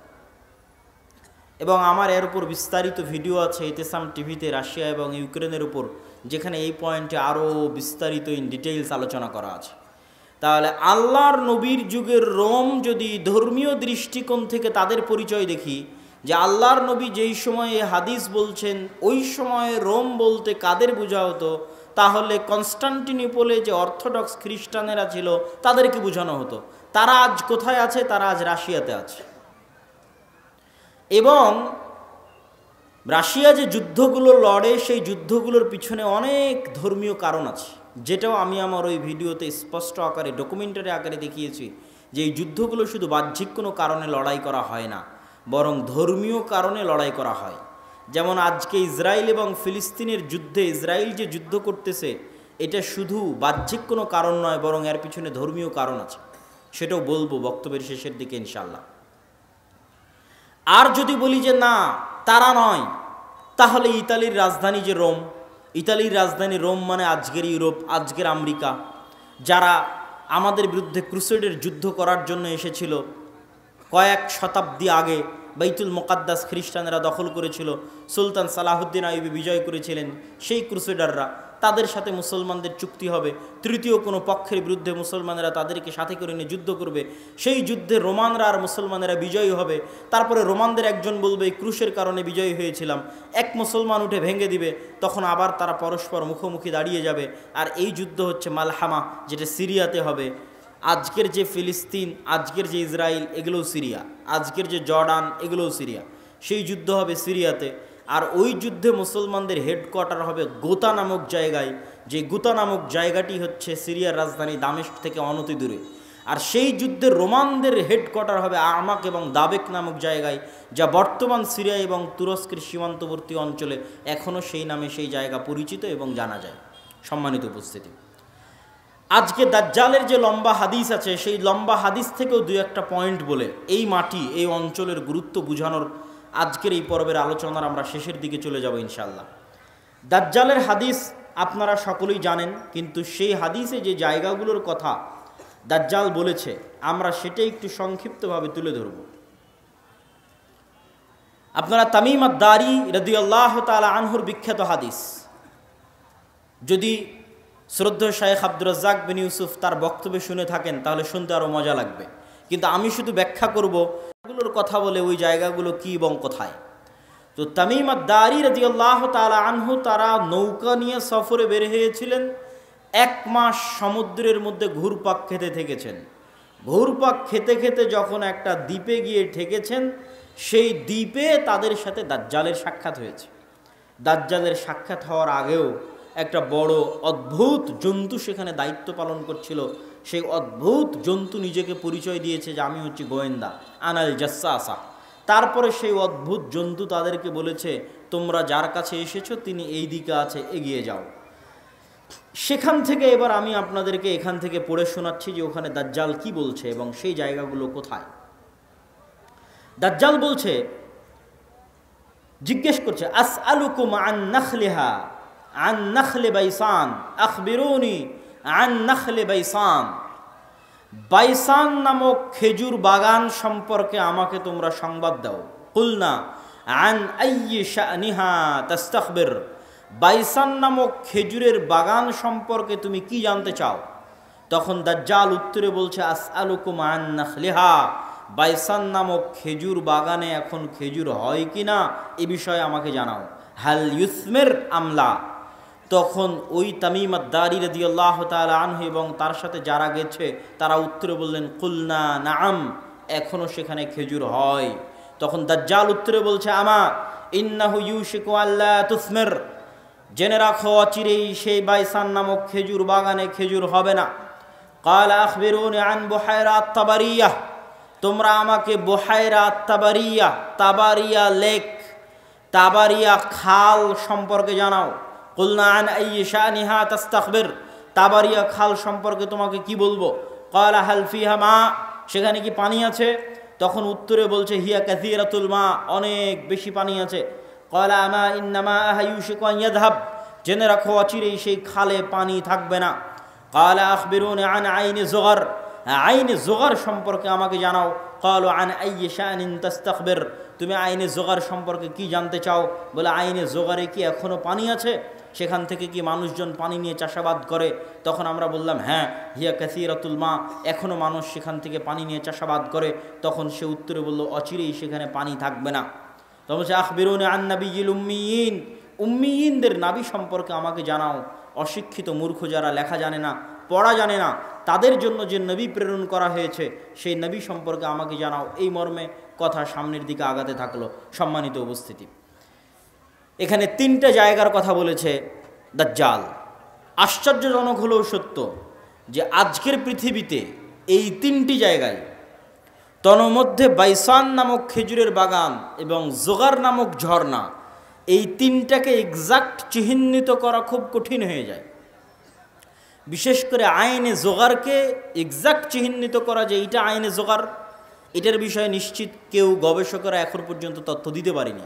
এবং আমার এর উপর বিস্তারিত ভিডিও আছে ইতেসাম টিভিতে রাশিয়া এবং ইউক্রেনের উপর, যেখানে এই পয়েন্টে আরও বিস্তারিত ইন ডিটেইলস আলোচনা করা আছে। তাহলে আল্লাহর নবীর যুগের রোম যদি ধর্মীয় দৃষ্টিকোণ থেকে তাদের পরিচয় দেখি, যে আল্লাহর নবী যেই সময়ে হাদিস বলছেন ওই সময়ে রোম বলতে কাদের বোঝা হতো, তাহলে কনস্টান্টিনোপলে যে অর্থোডক্স খ্রিস্টানেরা ছিল তাদেরকে বোঝানো হতো। তারা আজ কোথায় আছে? তারা আজ রাশিয়াতে আছে। এবং রাশিয়া যে যুদ্ধগুলো লড়ে সেই যুদ্ধগুলোর পিছনে অনেক ধর্মীয় কারণ আছে, যেটাও আমি আমার ওই ভিডিওতে স্পষ্ট আকারে ডকুমেন্টারি আকারে দেখিয়েছি, যে এই যুদ্ধগুলো শুধু বাহ্যিক কোনো কারণে লড়াই করা হয় না, বরং ধর্মীয় কারণে লড়াই করা হয়। যেমন আজকে ইসরায়েল এবং ফিলিস্তিনের যুদ্ধে ইসরায়েল যে যুদ্ধ করতেছে, এটা শুধু বাহ্যিক কোনো কারণ নয়, বরং এর পিছনে ধর্মীয় কারণ আছে, সেটাও বলবো বক্তব্যের শেষের দিকে ইনশাল্লাহ। আর যদি বলি যে না তারা নয়, তাহলে ইতালির রাজধানী যে রোম, ইতালির রাজধানী রোম মানে আজকের ইউরোপ, আজকের আমেরিকা, যারা আমাদের বিরুদ্ধে ক্রুসেডের যুদ্ধ করার জন্য এসেছিল কয়েক শতাব্দী আগে। বাইতুল মুকাদ্দাস খ্রিস্টানেরা দখল করেছিল, সুলতান সালাহুদ্দিন আইয়ুবী বিজয় করেছিলেন। সেই ক্রুসেডাররা, তাদের সাথে মুসলমানদের চুক্তি হবে, তৃতীয় কোনো পক্ষের বিরুদ্ধে মুসলমানেরা তাদেরকে সাথে করে নিয়ে যুদ্ধ করবে। সেই যুদ্ধে রোমানরা আর মুসলমানেরা বিজয়ী হবে। তারপরে রোমানদের একজন বলবে ক্রুশের কারণে বিজয়ী হয়েছিলাম, এক মুসলমান উঠে ভেঙে দিবে, তখন আবার তারা পরস্পর মুখোমুখি দাঁড়িয়ে যাবে। আর এই যুদ্ধ হচ্ছে মালহামা, যেটা সিরিয়াতে হবে। আজকের যে ফিলিস্তিন, আজকের যে ইসরায়েল, এগুলোও সিরিয়া, আজকের যে জর্ডান, এগুলোও সিরিয়া। সেই যুদ্ধ হবে সিরিয়াতে। আর ওই যুদ্ধে মুসলমানদের হেডকোয়ার্টার হবে গোতা নামক জায়গায়, যে গোতা নামক জায়গাটি হচ্ছে সিরিয়ার রাজধানী দামেস্ক থেকে অনতি দূরে। আর সেই যুদ্ধে রোমানদের হেডকোয়ার্টার হবে আমাক এবং দাবেক নামক জায়গায়, যা বর্তমান সিরিয়া এবং তুরস্কের সীমান্তবর্তী অঞ্চলে এখনও সেই নামে সেই জায়গা পরিচিত এবং জানা যায়। সম্মানিত উপস্থিতি, আজকে দাজ্জালের যে লম্বা হাদিস আছে, সেই লম্বা হাদিস থেকেও দুই একটা পয়েন্ট বলে এই মাটি, এই অঞ্চলের গুরুত্ব বোঝানোর আজকের এই পর্বের আলোচনার আমরা শেষের দিকে চলে যাব ইনশাআল্লাহ। দাজ্জালের হাদিস আপনারা সকলেই জানেন, কিন্তু সেই হাদিসে যে জায়গাগুলোর কথা দাজ্জাল বলেছে, আমরা সেটাই একটু সংক্ষিপ্তভাবে তুলে ধরব। আপনারা তামিম আদ-দারি রাদিয়াল্লাহু তাআলা আনহুর বিখ্যাত হাদিস, যদি শ্রদ্ধেয় শায়েখ আব্দুর রাজ্জাক বিন ইউসুফ তার বক্তব্য শুনে থাকেন তাহলে শুনতে আরও মজা লাগবে, কিন্তু আমি শুধু ব্যাখ্যা করব এগুলোর কথা বলে ওই জায়গাগুলো কী এবং কোথায়। তো তামিম আদ-দারি রাদিয়াল্লাহু তাআলা আনহু তারা নৌকা নিয়ে সফরে বের হয়েছিলেন। 1 মাস সমুদ্রের মধ্যে ঘুরপাক খেতে থেকেছেন। ঘুরপাক খেতে খেতে যখন একটা দ্বীপে গিয়ে ঠেকেছেন, সেই দ্বীপে তাদের সাথে দাজ্জালের সাক্ষাৎ হয়েছে। দাজ্জালের সাক্ষাৎ হওয়ার আগেও একটা বড় অদ্ভুত জন্তু সেখানে দায়িত্ব পালন করছিল। সেই অদ্ভুত জন্তু নিজেকে পরিচয় দিয়েছে যে আমি হচ্ছি গোয়েন্দা, আনাল জাসসাসা। তারপরে সেই অদ্ভুত জন্তু তাদেরকে বলেছে, তোমরা যার কাছে এসেছো তিনি এই দিকে আছে, এগিয়ে যাও। সেখান থেকে এবার আমি আপনাদেরকে এখান থেকে পড়ে শোনাচ্ছি যে ওখানে দাজ্জাল কি বলছে এবং সেই জায়গাগুলো কোথায়। দাজ্জাল বলছে, জিজ্ঞেস করছে, আসআলুকুম আন নাখলিহা আন নাখলি বাইসান আখবিরুনি আন নাখলি বাইসান। বাইসান নামক খেজুর বাগান সম্পর্কে আমাকে তোমরা সংবাদ দাও। কুলনা আন আইয়ি শানিহা তাস্তাখবির। বাইসান নামক খেজুরের বাগান সম্পর্কে তুমি কি জানতে চাও? তখন দাজ্জাল উত্তরে বলছে, আসআলুকুম আন নাখলিহা। বাইসান নামক খেজুর বাগানে এখন খেজুর হয় কিনা এ বিষয়ে আমাকে জানাও। হাল ইউসমির আমলা। তখন ওই তামিম আদ-দারি রাদিয়াল্লাহু তাআলা আনহু এবং তার সাথে যারা গেছে তারা উত্তরে বললেন, কুলনা নাআম, এখনো সেখানে খেজুর হয়। তখন দাজ্জাল উত্তরে বলছে, আমা ইন্নাহু ইউশিকু আল্লা তুসমির। জেনে রাখো অচিরেই সেই বাইসান নামক খেজুর বাগানে খেজুর হবে না। ক্বালা আখবিরুনি আন বুহাইরা আত-তাবারিয়া। তোমরা আমাকে বুহাইরা আত-তাবারিয়া, তাবারিয়া লেক, তাবারিয়া খাল সম্পর্কে জানাও। কুলনা আন আইয়ি শানিহা তাস্তাখবির। তাবারিয়া খাল সম্পর্কে তোমাকে কি বলবো? ক্বালা হাল ফিহা মা। সেখানে কি পানি আছে? তখন উত্তরে বলছে, হিয়া কাসীরাতুল মা, অনেক বেশি পানি আছে। ক্বালা আমা ইন্নামা ইউশিকু আন ইয়াযহাব। জেনে রাখো অচিরেই সেই খালে পানি থাকবে না। ক্বালা আখবিরুনি আন আইনি যুগার। আইনে জোগার সম্পর্কে আমাকে জানাও। ক্বালু আন আইয়ি শানিন তাস্তাখবির। তুমি আইনে জোগার সম্পর্কে কি জানতে চাও? বলে, আইনে জোগারে কি এখনো পানি আছে? সেখান থেকে কি মানুষজন পানি নিয়ে চাষাবাদ করে? তখন আমরা বললাম, হ্যাঁ, হিয়া কাসীরাতুল মা, এখনো মানুষ সেখান থেকে পানি নিয়ে চাষাবাদ করে। তখন সে উত্তরে বলল, অচিরেই সেখানে পানি থাকবে না। তখন বলছে, আখবিরুনি আন নাবিয়্যিল উম্মিয়িন। উম্মিয়িনদের নাবী সম্পর্কে আমাকে জানাও। অশিক্ষিত মূর্খ যারা লেখা জানে না, পড়া জানে না, তাদের জন্য যে নবী প্রেরণ করা হয়েছে সেই নবী সম্পর্কে আমাকে জানাও। এই মর্মে কথা সামনের দিকে আগাতে থাকলো। সম্মানিত উপস্থিতি, এখানে 3টে জায়গার কথা বলেছে দাজ্জাল। আশ্চর্যজনক হলেও সত্য যে আজকের পৃথিবীতে এই 3টি জায়গায়, তন্মধ্যে বাইসান নামক খেজুরের বাগান এবং জোগার নামক ঝর্ণা, এই 3টাকে এক্সাক্ট চিহ্নিত করা খুব কঠিন হয়ে যায়। বিশেষ করে আইনে জোগারকে এক্সাক্ট চিহ্নিত করা যে এইটা আইনে জোগার, এটার বিষয়ে নিশ্চিত কেউ গবেষকরা এখন পর্যন্ত তথ্য দিতে পারেনি।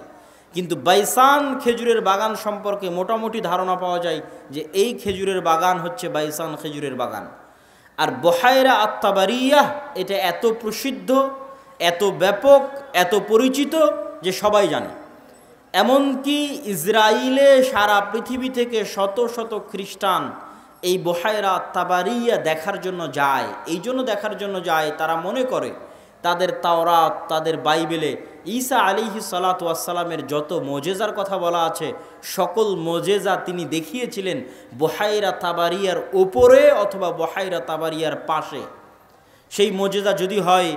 কিন্তু বাইসান খেজুরের বাগান সম্পর্কে মোটামুটি ধারণা পাওয়া যায় যে এই খেজুরের বাগান হচ্ছে বাইসান খেজুরের বাগান। আর বুহাইরা আত-তাবারিয়া এটা এত প্রসিদ্ধ, এত ব্যাপক, এত পরিচিত যে সবাই জানে। এমনকি ইসরায়েলে সারা পৃথিবী থেকে শত শত খ্রিস্টান এই বুহাইরা আত-তাবারিয়া দেখার জন্য যায়। এই জন্য দেখার জন্য যায়, তারা মনে করে তাদের তাওরাত, তাদের বাইবেলে ঈসা আলাইহিস সালাতু ওয়াস সালামের যত মোজেজার কথা বলা আছে, সকল মোজেজা তিনি দেখিয়েছিলেন বুহাইরা তাবারিয়ার ওপরে অথবা বুহাইরা তাবারিয়ার পাশে। সেই মোজেজা যদি হয়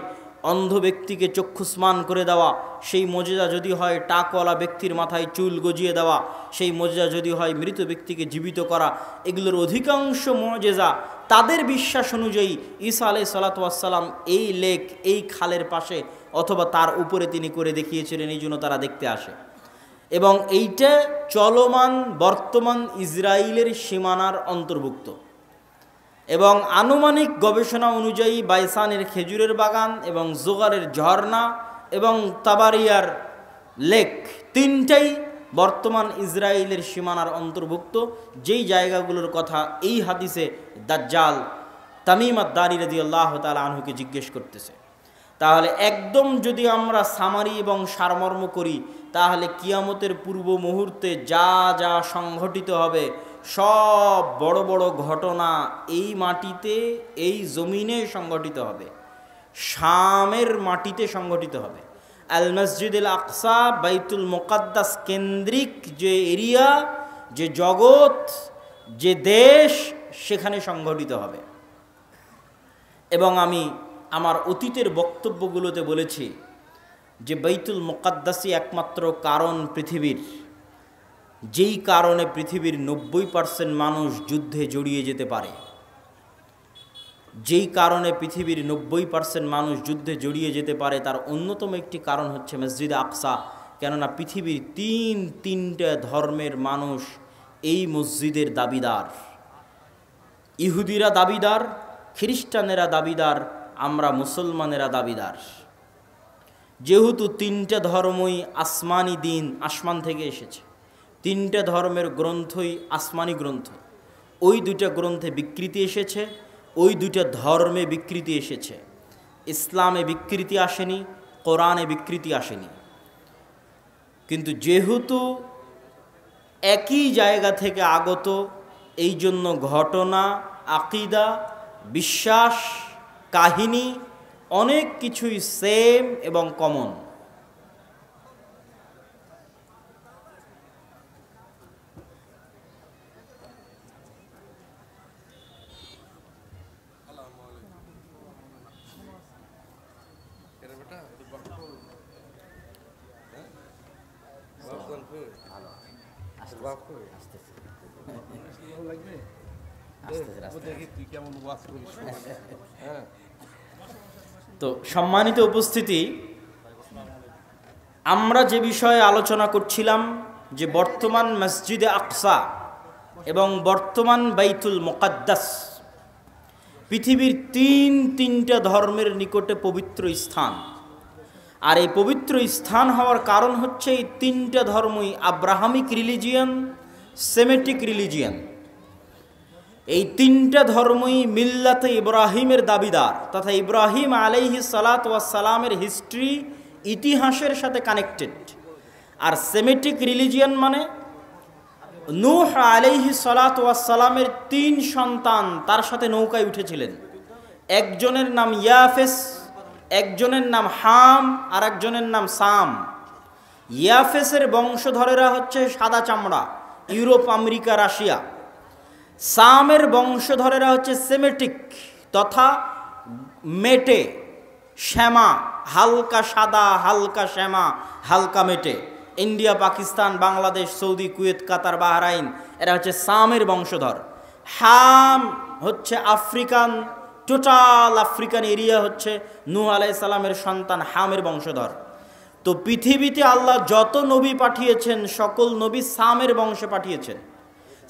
অন্ধ ব্যক্তিকে চক্ষুস্মান করে দেওয়া, সেই মোজেজা যদি হয় টাকওয়ালা ব্যক্তির মাথায় চুল গজিয়ে দেওয়া, সেই মোজেজা যদি হয় মৃত ব্যক্তিকে জীবিত করা, এগুলোর অধিকাংশ মোজেজা তাদের বিশ্বাস অনুযায়ী ঈসা আলাইহিস সালাতু ওয়াস সালাম এই লেক, এই খালের পাশে অথবা তার উপরে তিনি করে দেখিয়েছিলেন, এই জন্য তারা দেখতে আসে। এবং এইটা চলমান বর্তমান ইসরায়েলের সীমানার অন্তর্ভুক্ত। এবং আনুমানিক গবেষণা অনুযায়ী বাইসানের খেজুরের বাগান এবং জোগারের ঝর্ণা এবং তাবারিয়ার লেক 3টাই বর্তমান ইসরায়েলের সীমানার অন্তর্ভুক্ত, যেই জায়গাগুলোর কথা এই হাদিসে দাজ্জাল তামিম আদ-দারি রাদিয়াল্লাহু তাআলা আনহুকে জিজ্ঞেস করতেছে। তাহলে একদম যদি আমরা সামারি এবং সারমর্ম করি, তাহলে কিয়ামতের পূর্ব মুহূর্তে যা যা সংঘটিত হবে সব বড় বড় ঘটনা এই মাটিতে, এই জমিনে সংঘটিত হবে, শামের মাটিতে সংঘটিত হবে। আল মসজিদুল আকসা বাইতুল মুকাদ্দাস কেন্দ্রিক যে এরিয়া, যে জগৎ, যে দেশ, সেখানে সংঘটিত হবে। এবং আমি আমার অতীতের বক্তব্যগুলোতে বলেছি যে বাইতুল মুকাদ্দাসই একমাত্র কারণ পৃথিবীর, যেই কারণে পৃথিবীর 90% মানুষ যুদ্ধে জড়িয়ে যেতে পারে, যেই কারণে পৃথিবীর 90% মানুষ যুদ্ধে জড়িয়ে যেতে পারে, তার অন্যতম একটি কারণ হচ্ছে মসজিদে আকসা। কেননা পৃথিবীর তিনটা ধর্মের মানুষ এই মসজিদের দাবিদার। ইহুদিরা দাবিদার, খ্রিস্টানেরা দাবিদার, আমরা মুসলমানেরা দাবিদার। যেহেতু তিনটা ধর্মই আসমানি দিন, আসমান থেকে এসেছে, তিনটা ধর্মের গ্রন্থই আসমানি গ্রন্থ। ওই দুইটা গ্রন্থে বিকৃতি এসেছে, ওই দুইটা ধর্মে বিকৃতি এসেছে। ইসলামে বিকৃতি আসেনি, কোরআনে বিকৃতি আসেনি। কিন্তু যেহেতু একই জায়গা থেকে আগত, এই জন্য ঘটনা, আকিদা, বিশ্বাস, কাহিনী অনেক কিছুই সেম এবং কমন। তো সম্মানিত উপস্থিতি, আমরা যে বিষয়ে আলোচনা করছিলাম যে বর্তমান মসজিদে আকসা এবং বর্তমান বাইতুল মুকাদ্দাস পৃথিবীর তিনটা ধর্মের নিকটে পবিত্র স্থান। আর এই পবিত্র স্থান হওয়ার কারণ হচ্ছে এই তিনটা ধর্মই আব্রাহামিক রিলিজিয়ান, সেমেটিক রিলিজিয়ান। এই তিনটা ধর্মই মিল্লাতে ইব্রাহিমের দাবিদার, তথা ইব্রাহিম আলাইহিস সালাতু ওয়াস সালামের হিস্ট্রি, ইতিহাসের সাথে কানেক্টেড। আর সেমেটিক রিলিজিয়ান মানে নূহ আলাইহিস সালাতু ওয়াস সালামের 3 সন্তান তার সাথে নৌকায় উঠেছিলেন। একজনের নাম ইয়াফেস, একজনের নাম হাম, আর একজনের নাম সাম। ইয়াফেসের বংশধরেরা হচ্ছে সাদা চামড়া, ইউরোপ, আমেরিকা, রাশিয়া। সামের বংশধরেরা হচ্ছে সেমেটিক তথা মেটে, শ্যামা, হালকা সাদা, হালকা শ্যামা, হালকা মেটে। India, Pakistan, Bangladesh, Saudi, Kuwait, Qatar, Bahrain, এরা হচ্ছে সামের বংশধর। হাম হচ্ছে আফ্রিকান, টোটাল আফ্রিকান এরিয়া হচ্ছে নূহ আলাইহিস সালামের সন্তান হামের বংশধর। তো পৃথিবীতে আল্লাহ যত নবী পাঠিয়েছেন সকল নবী সামের বংশে পাঠিয়েছেন।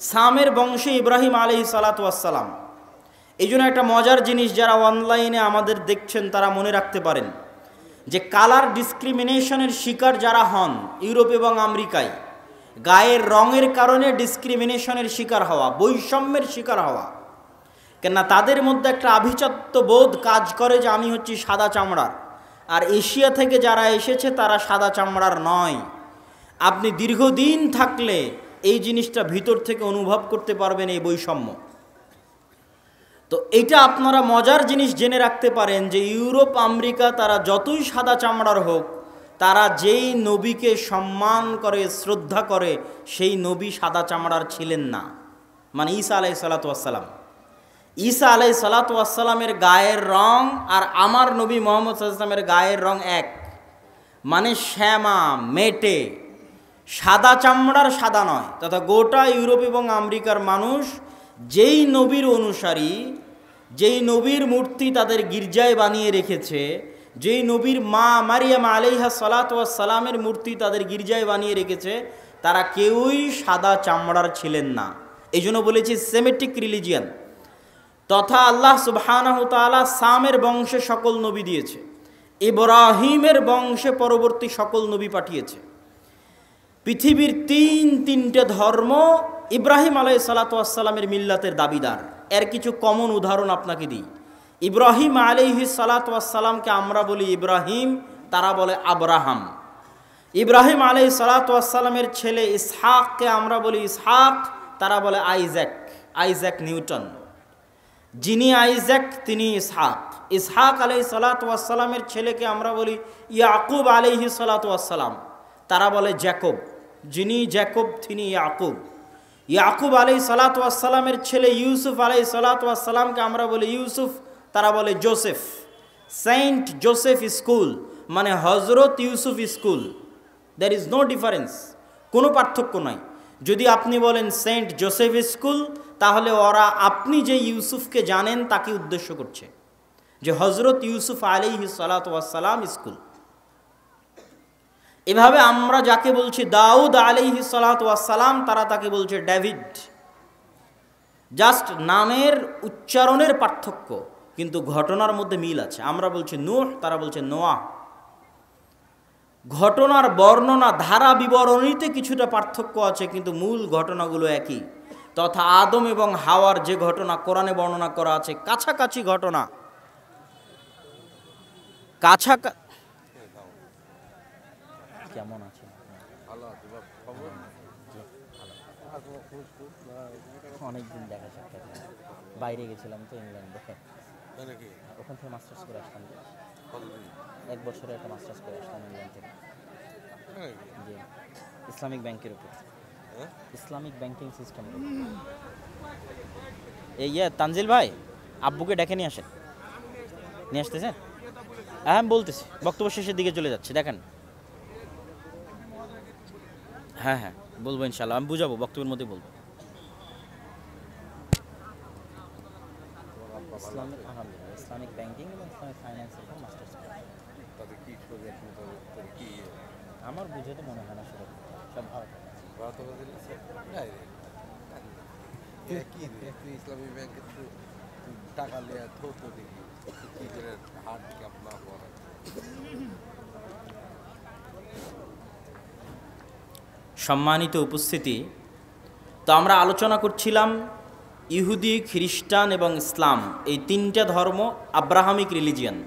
সামের বংশে ইব্রাহিম আলাইহিস সালাতু ওয়াস সালাম। এই জন্য একটা মজার জিনিস, যারা অনলাইনে আমাদের দেখছেন তারা মনে রাখতে পারেন যে কালার ডিসক্রিমিনেশনের শিকার যারা হন ইউরোপ এবং আমেরিকায়, গায়ের রঙের কারণে ডিসক্রিমিনেশনের শিকার হওয়া, বৈষম্যের শিকার হওয়া, কেননা তাদের মধ্যে একটা আভিজাত্য বোধ কাজ করে যে আমি হচ্ছি সাদা চামড়ার, আর এশিয়া থেকে যারা এসেছে তারা সাদা চামড়ার নয়। আপনি দীর্ঘদিন থাকলে এই জিনিসটা ভিতর থেকে অনুভব করতে পারবেন, এই বৈষম্য। তো এটা আপনারা মজার জিনিস জেনে রাখতে পারেন যে ইউরোপ, আমেরিকা তারা যতই সাদা চামড়ার হোক, তারা যেই নবীকে সম্মান করে, শ্রদ্ধা করে, সেই নবী সাদা চামড়ার ছিলেন না। মানে ঈসা আলাইহিস সালাতু ওয়াস সালাম, ঈসা আলাইহিস সালাতু ওয়াস সালামের গায়ের রং আর আমার নবী মুহাম্মদ সাল্লাল্লাহু আলাইহি ওয়াসাল্লামের গায়ের রং এক। মানে শ্যামা, মেটে, সাদা চামড়ার সাদা নয়। তথা গোটা ইউরোপ এবং আমেরিকার মানুষ যেই নবীর অনুসারী, যেই নবীর মূর্তি তাদের গির্জায় বানিয়ে রেখেছে, যেই নবীর মা মারিয়াম আলাইহা সালাতু ওয়াস সালামের মূর্তি তাদের গির্জায় বানিয়ে রেখেছে, তারা কেউই সাদা চামড়ার ছিলেন না। এই জন্য বলেছি সেমেটিক রিলিজিয়ান। তথা আল্লাহ সুবহানাহু তাআলা সামের বংশে সকল নবী দিয়েছে, ইব্রাহিমের বংশে পরবর্তী সকল নবী পাঠিয়েছে। পৃথিবীর তিনটা ধর্ম ইব্রাহিম আলাইহিস সালাতু ওয়াস সালামের মিল্লাতের দাবিদার। এর কিছু কমন উদাহরণ আপনাকে দিই। ইব্রাহিম আলাইহিস সালাতু ওয়াস সালামকে আমরা বলি ইব্রাহিম, তারা বলে আব্রাহাম। ইব্রাহিম আলাইহিস সালাতু ওয়াস সালামের ছেলে ইসহাককে আমরা বলি ইসহাক, তারা বলে আইজ্যাক, আইজ্যাক নিউটন। যিনি আইজাক তিনি ইসহাক। ইসহাক আলাইহিস সালাতু ওয়াস সালামের ছেলেকে আমরা বলি ইয়াকুব আলাইহিস সালাতু ওয়াস সালাম, তারা বলে জ্যাকব। যিনি জ্যাকব তিনি ইয়াকুব। ইয়াকুব আলাইহিস সালাতু ওয়াস সালামের ছেলে ইউসুফ আলাইহিস সালাতু ওয়াস সালামকে আমরা বলি ইউসুফ, তারা বলে জোসেফ। সেন্ট জোসেফ স্কুল মানে Hazrat Yusuf school, there is no difference, কোনো পার্থক্য নাই। যদি আপনি বলেন সেন্ট জোসেফ স্কুল, তাহলে ওরা আপনি যে ইউসুফকে জানেন তাকে উদ্দেশ্য করছে, যে হজরত ইউসুফ আলাইহিস সালাতু ওয়াস সালাম স্কুল। এভাবে আমরা যাকে বলছি দাউদ আলাইহিস সালাতু ওয়াস সালাম, তারা তাকে বলছে ডেভিড। জাস্ট নামের উচ্চারণের পার্থক্য, কিন্তু ঘটনার মধ্যে মিল আছে। আমরা বলছি নূহ, তারা বলছে নোয়াহ। ঘটনার বর্ণনা ধারা বিবরণীতে কিছুটা পার্থক্য আছে, কিন্তু মূল ঘটনাগুলো একই। তথা আদম এবং হাওয়ার যে ঘটনা কোরআনে বর্ণনা করা আছে, কাছাকাছি ঘটনা, কেমন আছে? অনেকদিন দেখা সাক্ষাৎ, বাইরে গেছিলাম তো ইংল্যান্ডে, ওখান থেকে মাস্টার্স করে আসলাম। 1 বছরে একটা মাস্টার্স করে আসলাম ইংল্যান্ড থেকে। জি, ইসলামিক ব্যাংকের উপর, ইসলামিক ব্যাংকিং সিস্টেম। এই তানজিল ভাই, আব্বুকে ডেকে নিয়ে আসেন। নিয়ে আসতেছেন? হ্যাঁ, আমি বলতেছি, বক্তব্য শেষের দিকে চলে যাচ্ছে, দেখেন। হ্যাঁ হ্যাঁ বলবো ইনশাল্লাহ, আমি বুঝাবো, বক্তব্যের মধ্যে বলবো। ইসলামিক ব্যাংকিং এবং ইসলামিক ফাইন্যান্সের উপর মাস্টার্স। আমার বুঝে তো মনে হয় না সেটা সব ভালো। ইসলামী ব্যাংকে টাকা নেওয়া থতো দেখি কি করে হাট ক্যাপ না পড়ে। সম্মানিত উপস্থিতি, তো আমরা আলোচনা করছিলাম ইহুদি, খ্রিস্টান এবং ইসলাম, এই 3টা ধর্ম আব্রাহামিক রিলিজিয়ান।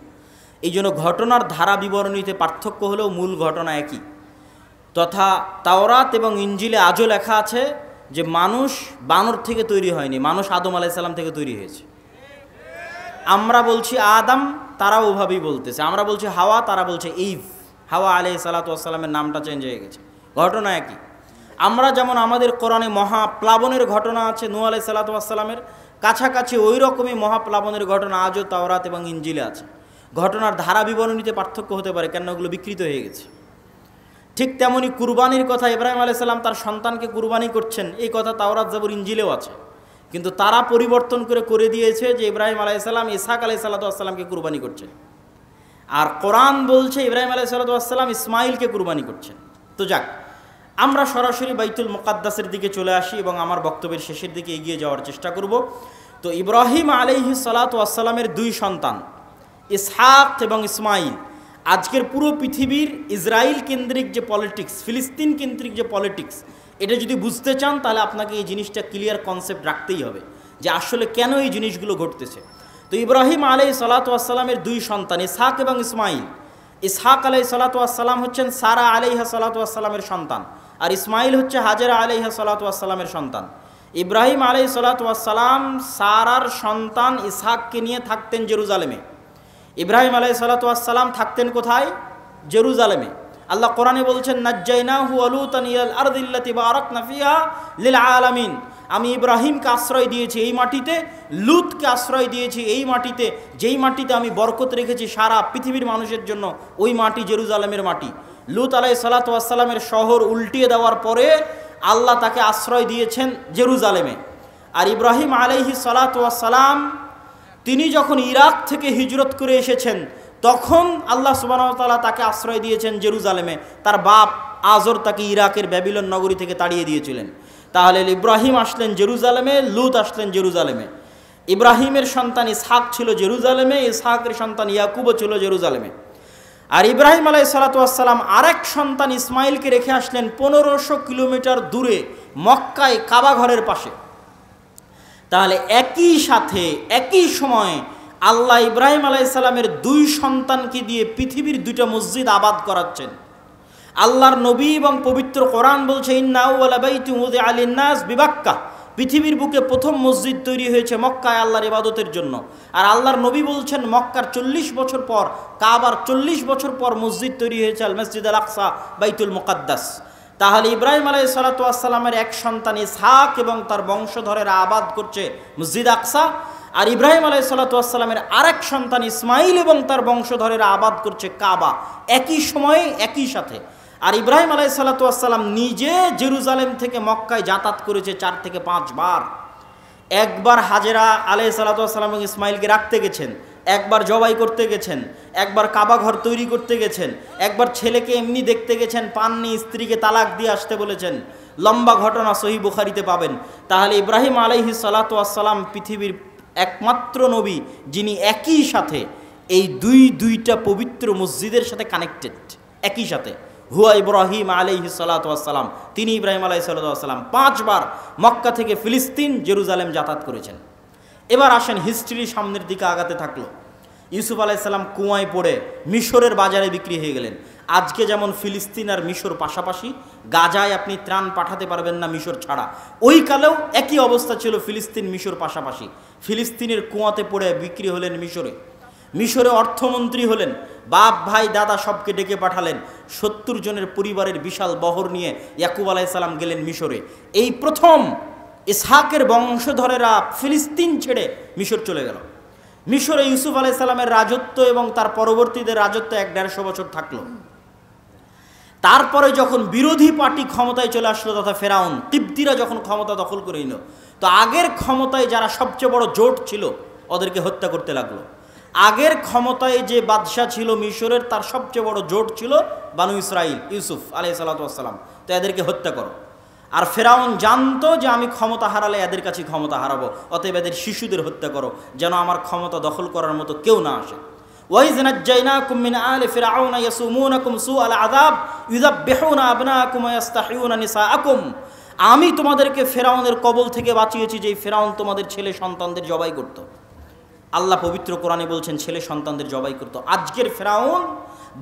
এই জন্য ঘটনার ধারা বিবরণীতে পার্থক্য হলেও মূল ঘটনা একই। তথা তাওরাত এবং ইঞ্জিলে আজও লেখা আছে যে মানুষ বানর থেকে তৈরি হয়নি, মানুষ আদম আলাইহিস সালাম থেকে তৈরি হয়েছে। আমরা বলছি আদম, তারা ওভাবেই বলতেছে। আমরা বলছি হাওয়া, তারা বলছে ইভ। হাওয়া আলাইহিস সালাতু ওয়াস সালামের নামটা চেঞ্জ হয়ে গেছে, ঘটনা একই। আমরা যেমন আমাদের কোরআনে মহাপ্লাবনের ঘটনা আছে নূহ আলাইহিস সালাতু ওয়াস সালামের, কাছাকাছি ওই রকমই মহাপ্লাবনের ঘটনা আজও তাওরাত এবং ইঞ্জিলে আছে। ঘটনার ধারা বিবরণীতে পার্থক্য হতে পারে, কেন ওগুলো বিকৃত হয়ে গেছে। ঠিক তেমনি কুরবানির কথা, ইব্রাহিম আলাইহিস সালাম তার সন্তানকে কুরবানি করছেন, এই কথা তাওরাত জাবুর ইঞ্জিলেও আছে। কিন্তু তারা পরিবর্তন করে দিয়েছে যে ইব্রাহিম আলাইহিস সালাম ইসহাক আলাইহিস সালাতু ওয়াস সালামকে কুরবানি করছেন, আর কোরআন বলছে ইব্রাহিম আলাইহিস সালাতু ওয়াস সালাম ইসমাইলকে কুরবানি করছেন। তো যাক, আমরা সরাসরি বাইতুল মুকাদ্দাসের দিকে চলে আসি এবং আমার বক্তব্যের শেষের দিকে এগিয়ে যাওয়ার চেষ্টা করব। তো ইব্রাহিম আলাইহিস সালাতু ওয়াস সালামের 2 সন্তান ইসহাক এবং ইসমাইল। আজকের পুরো পৃথিবীর ইসরায়েল কেন্দ্রিক যে পলিটিক্স, ফিলিস্তিন কেন্দ্রিক যে পলিটিক্স, এটা যদি বুঝতে চান তাহলে আপনাকে এই জিনিসটা ক্লিয়ার কনসেপ্ট রাখতেই হবে যে আসলে কেন এই জিনিসগুলো ঘটতেছে। তো ইব্রাহিম আলাইহিস সালাতু ওয়াস সালামের 2 সন্তান ইসহাক এবং ইসমাইল। ইসহাক আলাইহিস সালাতু ওয়াস সালাম হচ্ছেন সারা আলাইহা সালাতু ওয়াস সালামের সন্তান, আর ইসমাইল হচ্ছে হাজেরা আলাইহা সালাতু ওয়াস সালামের সন্তান। ইব্রাহিম আলাইহিস সালাতু ওয়াস সালাম সারার সন্তান ইসহাককে নিয়ে থাকতেন জেরুজালেমে। ইব্রাহিম আলাইহিস সালাতু ওয়াস সালাম থাকতেন কোথায়? জেরুজালেমে। আল্লাহ কোরআনে বলছেন নাজ্জাইনাহু ওয়া লূতান ইলাল আরদিল্লাতী বারাকনা ফিহা লিল আলামিন। আমি ইব্রাহিমকে আশ্রয় দিয়েছি এই মাটিতে, লূতকে আশ্রয় দিয়েছি এই মাটিতে, যেই মাটিতে আমি বরকত রেখেছি সারা পৃথিবীর মানুষের জন্য, ওই মাটি জেরুজালেমের মাটি। লূত আলাইহিস সালাতু ওয়াস সালামের শহর উল্টিয়ে দেওয়ার পরে আল্লাহ তাকে আশ্রয় দিয়েছেন জেরুজালেমে। আর ইব্রাহিম আলাইহিস সালাতু ওয়াস সালাম তিনি যখন ইরাক থেকে হিজরত করে এসেছেন, তখন আল্লাহ সুবহানাহু ওয়া তাআলা তাকে আশ্রয় দিয়েছেন জেরুজালেমে। তার বাপ আজর তাকে ইরাকের ব্যাবিলন নগরী থেকে তাড়িয়ে দিয়েছিলেন। তাহলে ইব্রাহিম আসলেন জেরুজালেমে, লূত আসলেন জেরুজালেমে। ইব্রাহিমের সন্তান ইসহাক ছিল জেরুজালেমে, ইসহাকের সন্তান ইয়াকুবও ছিল জেরুজালেমে। আর ইব্রাহিম আলাইহিস সালাতু ওয়াস সালাম আরেক সন্তান ইসমাইলকে রেখে আসলেন 1500 কিলোমিটার দূরে মক্কায় কাবা ঘরের পাশে। তাহলে একই সাথে একই সময়ে আল্লাহ ইব্রাহিম আলাইহিস সালামের 2 সন্তানকে দিয়ে পৃথিবীর 2টা মসজিদ আবাদ করাচ্ছেন। আল্লাহর নবী এবং পবিত্র কোরআন বলছে ইন্না আউওয়ালা বাইতিন উযিআ লিন-নাস বিবাক্কা পৃথিবীর বুকে প্রথম মসজিদ তৈরি হয়েছে মক্কায় আল্লাহর ইবাদতের জন্য। আর আল্লাহর নবী বলছেন মক্কার 40 বছর পর, কাবার 40 বছর পর মসজিদ তৈরি হয়েছে আল মসজিদ আল আকসা, বাইতুল মুকাদ্দাস। তাহলে ইব্রাহিম আলাইহিস সালাতু ওয়াস সালামের এক সন্তান ইসহাক এবং তার বংশধরেরা আবাদ করছে মসজিদ আকসা, আর ইব্রাহিম আলাইহিস সালাতু ওয়াস সালামের আরেক সন্তান ইসমাইল এবং তার বংশধরেরা আবাদ করছে কাবা, একই সময়ে একই সাথে। আর ইব্রাহিম আলাইহিস সালাতু ওয়াস সালাম নিজে জেরুজালেম থেকে মক্কায় যাতায়াত করেছে 4 থেকে 5 বার। একবার হাজেরা আলাইহিস সালাতু ওয়াস সালাম এবং ইসমাইলকে রাখতে গেছেন, একবার জবাই করতে গেছেন, একবার কাবা ঘর তৈরি করতে গেছেন, একবার ছেলেকে এমনি দেখতে গেছেন, পাননি, স্ত্রীকে তালাক দিয়ে আসতে বলেছেন। লম্বা ঘটনা সহিহ বুখারীতে পাবেন। তাহলে ইব্রাহিম আলাইহিস সালাতু ওয়াস সালাম পৃথিবীর একমাত্র নবী যিনি একই সাথে এই দুইটা পবিত্র মসজিদের সাথে কানেক্টেড, একই সাথে। হুয়া ইব্রাহিম আলাইহিস সালাতু ওয়াস সালাম, তিনি ইব্রাহিম আলাইহিস সালাতু ওয়াস সালাম 5 বার মক্কা থেকে ফিলিস্তিন জেরুজালেম যাতায়াত করেছেন। এবার আসেন হিস্ট্রি সামনের দিকে আগাতে থাকলো। ইউসুফ আলাইহিস সালাম কুয়ায় পড়ে মিশরের বাজারে বিক্রি হয়ে গেলেন। আজকে যেমন ফিলিস্তিন আর মিশর পাশাপাশি, গাজায় আপনি ত্রাণ পাঠাতে পারবেন না মিশর ছাড়া, ওই কালেও একই অবস্থা ছিল, ফিলিস্তিন মিশর পাশাপাশি। ফিলিস্তিনের কুয়াতে পড়ে বিক্রি হলেন মিশরে, মিশরে অর্থমন্ত্রী হলেন, বাপ ভাই দাদা সবকে ডেকে পাঠালেন। 70 জনের পরিবারের বিশাল বহর নিয়ে ইয়াকুব আলাইহিস সালাম গেলেন মিশরে। এই প্রথম ইসহাকের বংশধরেরা ফিলিস্তিন ছেড়ে মিশর চলে গেল। মিশরে ইউসুফ আলাইহিস সালামের রাজত্ব এবং তার পরবর্তীদের রাজত্ব 1-150 বছর থাকলো। তারপরে যখন বিরোধী পার্টি ক্ষমতায় চলে আসলো, তথা ফেরাউন কিবতীরা যখন ক্ষমতা দখল করে নিল, তো আগের ক্ষমতায় যারা সবচেয়ে বড় জোট ছিল ওদেরকে হত্যা করতে লাগলো। আগের ক্ষমতায় যে বাদশাহ ছিল মিশরের, তার সবচেয়ে বড় জোট ছিল বানু ইসরাইল, ইউসুফ আলাইহিস সালাতু ওয়াস সালাম, তো এদেরকে হত্যা করো। আর ফেরাউন জানতো যে আমি ক্ষমতা হারালে এদের কাছে ক্ষমতা হারাবো, অতএব এদের শিশুদের হত্যা করো, যেন আমার ক্ষমতা দখল করার মতো কেউ না আসে। ওয়াইজ নাজ্জাইনাকুম মিন আলি ফিরআউনা ইয়াসুমুনাকুম সুআল আযাব ইউযাববিহুনা আবনাকুম ওয়া ইস্তাহিয়ুনা নিসাআকুম। আমি তোমাদেরকে ফেরাউনের কবল থেকে বাঁচিয়েছি, যে ফেরাউন তোমাদের ছেলে সন্তানদের জবাই করত। আল্লাহ পবিত্র কোরআনে বলছেন ছেলে সন্তানদের জবাই করত। আজকের ফেরাউন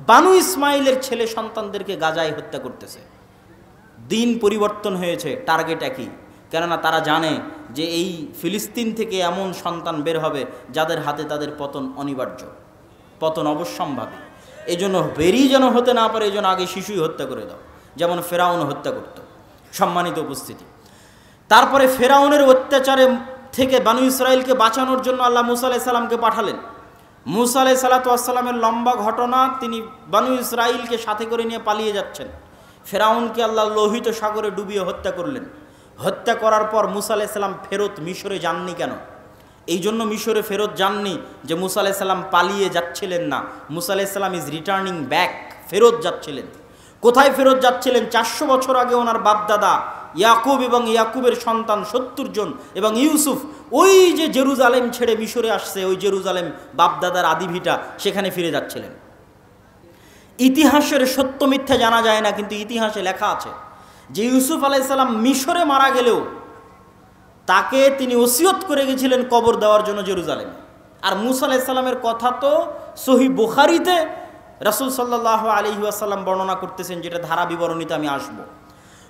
বানু ইসমাইলের ছেলে সন্তানদেরকে গাজায় হত্যা করতেছে। দিন পরিবর্তন হয়েছে, টার্গেট একই, কেননা তারা জানে যে এই ফিলিস্তিন থেকে এমন সন্তান বের হবে যাদের হাতে তাদের পতন অনিবার্য, পতন অবশ্যম্ভাবী। এই জন্য বেরি যেন হতে না পারে, এই জন্য আগে শিশুই হত্যা করে দাও, যেমন ফেরাউন হত্যা করত। সম্মানিত উপস্থিতি, তারপরে ফেরাউনের অত্যাচারে থেকে বানু ইসরাইলকে বাঁচানোর জন্য আল্লাহ মুসা আলাইহিস সালামকে পাঠালেন। মুসা আলাইহিস সালাতু ওয়াস সালামের লম্বা ঘটনা, তিনি বানু ইসরাইলকে সাথে করে নিয়ে পালিয়ে যাচ্ছেন। ফেরাউনকে আল্লাহ লোহিত সাগরে ডুবিয়ে হত্যা করলেন। হত্যা করার পর মুসা আলাইহিস সালাম ফেরত মিশরে যাননি কেন? এই জন্য মিশরে ফেরত যাননি যে মুসা আলাইহিস সালাম পালিয়ে যাচ্ছিলেন না, মুসা আলাইহিস সালাম ইজ রিটার্নিং ব্যাক, ফেরত যাচ্ছিলেন। কোথায় ফেরত যাচ্ছিলেন? 400 বছর আগে ওনার বাপদাদা ইয়াকুব এবং ইয়াকুবের সন্তান 70 জন এবং ইউসুফ ওই যে জেরুজালেম ছেড়ে মিশরে আসছে, ওই জেরুজালেম বাপদাদার আদিভিটা, সেখানে ফিরে যাচ্ছিলেন। ইতিহাসের সত্য মিথ্যা জানা যায় না, কিন্তু ইতিহাসে লেখা আছে যে ইউসুফ আলাইহিস সালাম মিশরে মারা গেলেও তাকে তিনি ওসিয়ত করে গেছিলেন কবর দেওয়ার জন্য জেরুজালেমে। আর মুসা আলাইহিস সালামের কথা তো সহিহ বুখারীতে রাসূল সাল্লাল্লাহু আলাইহি ওয়াসাল্লাম বর্ণনা করতেছেন, যেটা ধারা বিবরণীতে আমি আসব।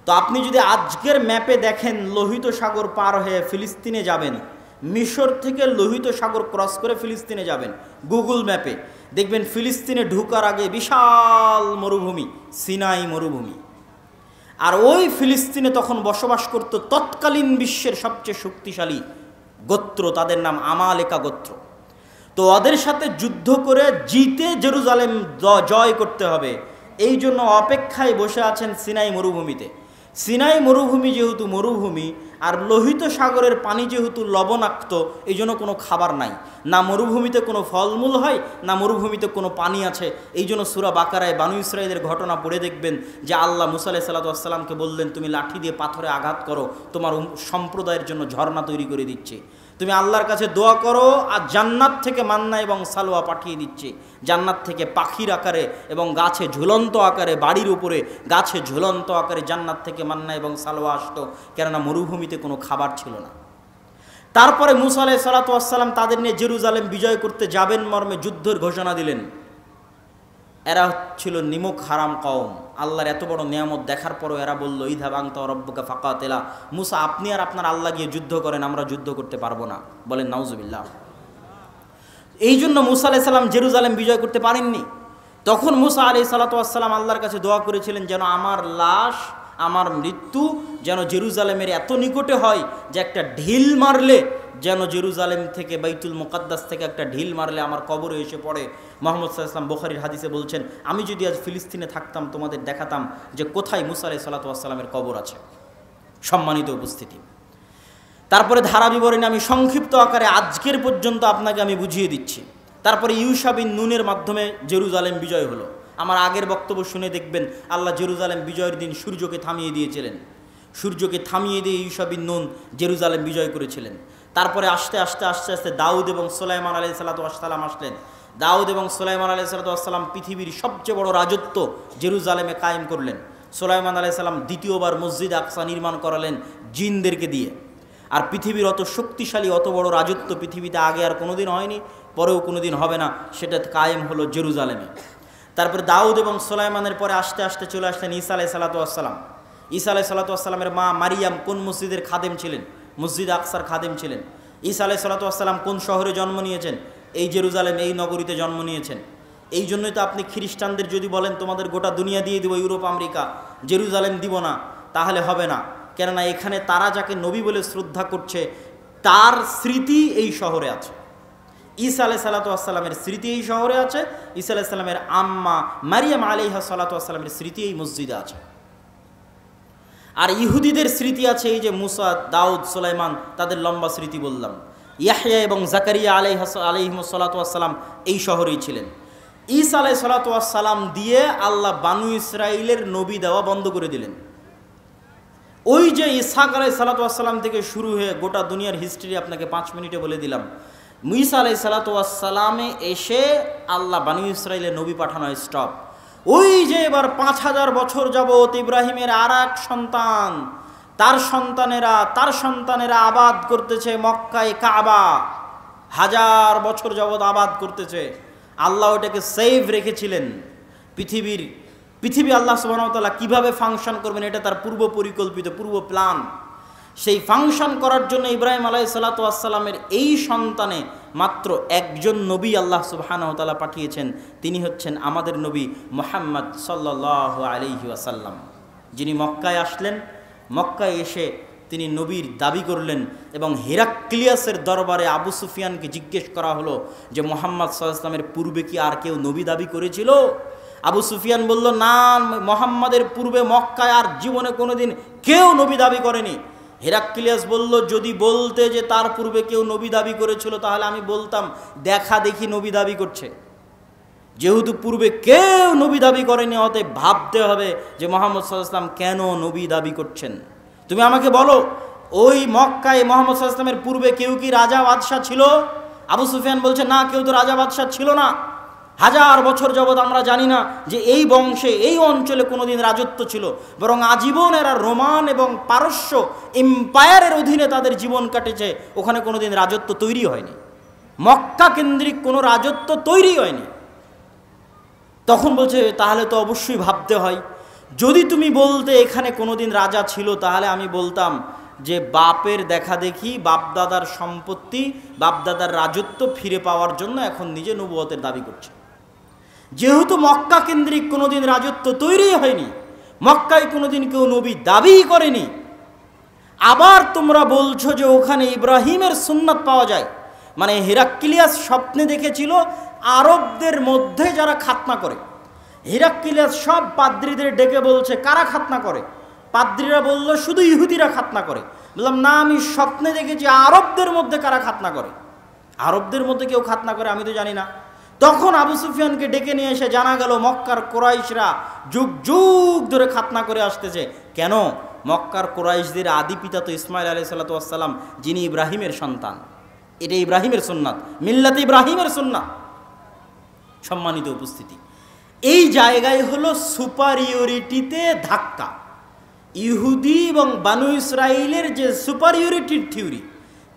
তো আপনি যদি আজকের ম্যাপে দেখেন, লোহিত সাগর পার হয়ে ফিলিস্তিনে যাবেন, মিশর থেকে লোহিত সাগর ক্রস করে ফিলিস্তিনে যাবেন, গুগল ম্যাপে দেখবেন ফিলিস্তিনে ঢুকার আগে বিশাল মরুভূমি, সিনাই মরুভূমি। আর ওই ফিলিস্তিনে তখন বসবাস করত তৎকালীন বিশ্বের সবচেয়ে শক্তিশালী গোত্র, তাদের নাম আমালেকা গোত্র। তো ওদের সাথে যুদ্ধ করে জিতে জেরুজালেম জয় করতে হবে, এই জন্য অপেক্ষায় বসে আছেন সিনাই মরুভূমিতে। সিনাই মরুভূমি যেহেতু মরুভূমি, আর লোহিত সাগরের পানি যেহেতু লবণাক্ত, এই জন্য কোনো খাবার নাই, না মরুভূমিতে কোনো ফলমূল হয়, না মরুভূমিতে কোনো পানি আছে। এই জন্য সূরা বাকারায় বানু ইসরাইলের ঘটনা পড়ে দেখবেন যে আল্লাহ মুসা আলাইহিস সালাতু ওয়াস সালামকে বললেন, তুমি লাঠি দিয়ে পাথরে আঘাত করো, তোমার সম্প্রদায়ের জন্য ঝর্ণা তৈরি করে দিচ্ছে। তুমি আল্লাহর কাছে দোয়া করো, আর জান্নাত থেকে মান্না এবং সালোয়া পাঠিয়ে দিচ্ছে। জান্নাত থেকে পাখির আকারে এবং গাছে ঝুলন্ত আকারে, বাড়ির উপরে গাছে ঝুলন্ত আকারে জান্নাত থেকে মান্না এবং সালোয়া আসতো, কেননা মরুভূমিতে কোনো খাবার ছিল না। তারপরে মুসা আলাইহিস সালাতু ওয়াস সালাম তাদের নিয়ে জেরুজালেম বিজয় করতে যাবেন মর্মে যুদ্ধের ঘোষণা দিলেন। এরা ছিল নিমক হারাম কওম। আল্লাহর এত বড় নিয়ামত দেখার পরও এরা বলল, ইযহাব আনতা ওয়া রাব্বুকা ফাকাতিলা, মুসা আপনি আর আপনার আল্লাহ গিয়ে যুদ্ধ করেন, আমরা যুদ্ধ করতে পারবো না। বলেন নাউজুবিল্লাহ। এই জন্য মুসা আলাইহিস সালাম জেরুজালেম বিজয় করতে পারেননি। তখন মুসা আলাইহিস সালাতু ওয়াস সালাম আল্লাহর কাছে দোয়া করেছিলেন, যেন আমার লাশ, আমার মৃত্যু যেন জেরুজালেমের এত নিকটে হয় যে একটা ঢিল মারলে, যেন জেরুজালেম থেকে বাইতুল মুকাদ্দাস থেকে একটা ঢিল মারলে আমার কবরে এসে পড়ে। মুহাম্মদ সাল্লাল্লাহু আলাইহি ওয়াসাল্লাম বুখারীর হাদিসে বলছেন, আমি যদি আজ ফিলিস্তিনে থাকতাম তোমাদের দেখাতাম যে কোথায় মুসা আলাইহিস সালাতু ওয়াস সালামের কবর আছে। সম্মানিত উপস্থিতি, তারপরে ধারা বিবরণী আমি সংক্ষিপ্ত আকারে আজকের পর্যন্ত আপনাকে আমি বুঝিয়ে দিচ্ছি। তারপরে ইউশা বিন নুনের মাধ্যমে জেরুজালেম বিজয় হলো। আমার আগের বক্তব্য শুনে দেখবেন, আল্লাহ জেরুজালেম বিজয়ের দিন সূর্যকে থামিয়ে দিয়েছিলেন। সূর্যকে থামিয়ে দিয়ে ইউশা বিন নুন জেরুজালেম বিজয় করেছিলেন। তারপরে আস্তে আস্তে আস্তে আস্তে দাউদ এবং সুলাইমান আলাইহিস সালাতু ওয়াস সালাম আসলেন। দাউদ এবং সুলাইমান আলাইহিস সালাতু ওয়াস সালাম পৃথিবীর সবচেয়ে বড় রাজত্ব জেরুজালেমে কায়েম করলেন। সুলাইমান আলাইহিস সালাম দ্বিতীয়বার মসজিদ আকসা নির্মাণ করালেন জিনদেরকে দিয়ে। আর পৃথিবীর অত শক্তিশালী, অত বড় রাজত্ব পৃথিবীতে আগে আর কোনোদিন হয়নি, পরেও কোনোদিন হবে না, সেটা কায়েম হলো জেরুজালেমে। তারপরে দাউদ এবং সুলাইমানের পরে আস্তে আস্তে চলে আসলেন ঈসা আলাইহিস সালাতু ওয়াস সালাম। ঈসা আলাইহিস সালাতু ওয়াস সালামের মা মারিয়াম কোন মসজিদের খাদেম ছিলেন? মসজিদ আকসার খাদেম ছিলেন। ঈসা আলাইহিস সালাতু ওয়াস সালাম কোন শহরে জন্ম নিয়েছেন? এই জেরুজালেম, এই নগরীতে জন্ম নিয়েছেন। এই জন্যই তো আপনি খ্রিস্টানদের যদি বলেন তোমাদের গোটা দুনিয়া দিয়ে দিব, ইউরোপ আমেরিকা, জেরুজালেম দিব না, তাহলে হবে না। কেননা এখানে তারা যাকে নবী বলে শ্রদ্ধা করছে তার স্মৃতি এই শহরে আছে। ঈসা আলাইহিস সালাতু ওয়াস সালামের স্মৃতি এই শহরে আছে। ঈসা আলাইহিস সালামের আম্মা মারিয়াম আলাইহিস সালাতু ওয়াস সালামের স্মৃতি এই মসজিদে আছে। আর ইহুদিদের স্মৃতি আছে এই যে মুসা, দাউদ, সুলাইমান, তাদের লম্বা স্মৃতি বললাম। ইয়াহইয়া এবং জাকারিয়া আলাইহিস সালাতু ওয়াস সালাম এই শহরেই ছিলেন। ঈসা আলাইহিস সালাতু ওয়াস সালাম দিয়ে আল্লাহ বানু ইসরাইলের নবী দেওয়া বন্ধ করে দিলেন। ওই যে ইসহাক আলাইহিস সালাতু ওয়াস সালাম থেকে শুরু হয়ে গোটা দুনিয়ার হিস্ট্রি আপনাকে 5 মিনিটে বলে দিলাম। ঈসা আলাইহিস সালাতু ওয়াস সালামে এসে আল্লাহ বানু ইসরাইলের নবী পাঠানো স্টপ। ওই যে এবার 5000 বছর যাবত ইব্রাহিমের আর এক সন্তান, তার সন্তানেরা আবাদ করতেছে মক্কায় কাবা, 1000 বছর যাবত আবাদ করতেছে। আল্লাহ ওটাকে সেভ রেখেছিলেন। পৃথিবী আল্লাহ সুবহানাহু ওয়া তাআলা কীভাবে ফাংশন করবেন এটা তার পূর্ব পরিকল্পিত, পূর্ব প্ল্যান। সেই ফাংশন করার জন্য ইব্রাহিম আলাইহিস সালাতু ওয়াস সালামের এই সন্তানে মাত্র একজন নবী আল্লাহ সুবহানাহু ওয়া তাআলা পাঠিয়েছেন। তিনি হচ্ছেন আমাদের নবী মুহাম্মদ সাল্লাল্লাহু আলাইহি ওয়াসাল্লাম, যিনি মক্কায় আসলেন। মক্কায় এসে তিনি নবীর দাবি করলেন এবং হেরাক্লিয়াসের দরবারে আবু সুফিয়ানকে জিজ্ঞেস করা হলো যে মুহাম্মদ সাল্লাল্লাহু আলাইহি ওয়াসাল্লামের পূর্বে কি আর কেউ নবী দাবি করেছিল? আবু সুফিয়ান বলল, না, মুহাম্মাদের পূর্বে মক্কায় আর জীবনে কোনোদিন কেউ নবী দাবি করেনি। হেরাক্লিয়াস বলল, যদি বলতে যে তার পূর্বে কেউ নবী দাবি করেছিল তাহলে আমি বলতাম দেখা দেখি নবী দাবি করছে। যেহেতু পূর্বে কেউ নবী দাবি করেনি, অতএব ভাবতে হবে যে মুহাম্মদ সাল্লাল্লাহু আলাইহি ওয়াসাল্লাম কেন নবী দাবি করছেন। তুমি আমাকে বলো, ওই মক্কায় মুহাম্মদ সাল্লাল্লাহু আলাইহি ওয়াসাল্লামের পূর্বে কেউ কি রাজা বাদশাহ ছিল? আবু সুফিয়ান বলছে, না, কেউ তো রাজা বাদশাহ ছিল না। 1000 বছর যাবৎ আমরা জানি না যে এই বংশে, এই অঞ্চলে কোনোদিন রাজত্ব ছিল, বরং আজীবন এরা রোমান এবং পারস্য এম্পায়ারের অধীনে তাদের জীবন কাটেছে। ওখানে কোনোদিন রাজত্ব তৈরি হয়নি, মক্কা কেন্দ্রিক কোনো রাজত্ব তৈরি হয়নি। তখন বলছে, তাহলে তো অবশ্যই ভাবতে হয়, যদি তুমি বলতে এখানে কোনোদিন রাজা ছিল তাহলে আমি বলতাম যে বাপের দেখা দেখি, বাপদাদার সম্পত্তি, বাপদাদার রাজত্ব ফিরে পাওয়ার জন্য এখন নিজে নবুয়তের দাবি করছে। যেহেতু মক্কা কেন্দ্রিক কোনোদিন রাজত্ব তৈরি হয়নি, মক্কায় কোনোদিন কেউ নবী দাবি করেনি, আবার তোমরা বলছো যে ওখানে ইব্রাহিমের সুন্নাত পাওয়া যায়, মানে হেরাক্লিয়াস স্বপ্নে দেখেছিল আরবদের মধ্যে যারা খাতনা করে। হেরাক্লিয়াস সব পাদ্রীদের ডেকে বলছে, কারা খাতনা করে? পাদ্রীরা বলল, শুধু ইহুদিরা খাতনা করে। বললাম, না, আমি স্বপ্নে দেখেছি আরবদের মধ্যে কারা খাতনা করে। আরবদের মধ্যে কেউ খাতনা করে আমি তো জানি না। তখন আবু সুফিয়ানকে ডেকে নিয়ে এসে জানা গেল মক্কার কোরাইশরা যুগ যুগ ধরে খাতনা করে আসতেছে। কেন? মক্কার কোরাইশদের আদি পিতা তো ইসমাইল আলাইহিস সালাতু ওয়াস সালাম, যিনি ইব্রাহিমের সন্তান। এটা ইব্রাহিমের সুন্নাত, মিল্লাতে ইব্রাহিমের সুন্নাত। সম্মানিত উপস্থিতি, এই জায়গায় হলো সুপারিয়রিটিতে ধাক্কা। ইহুদি এবং বানু ইসরাইলের যে সুপারিয়রিটির থিওরি,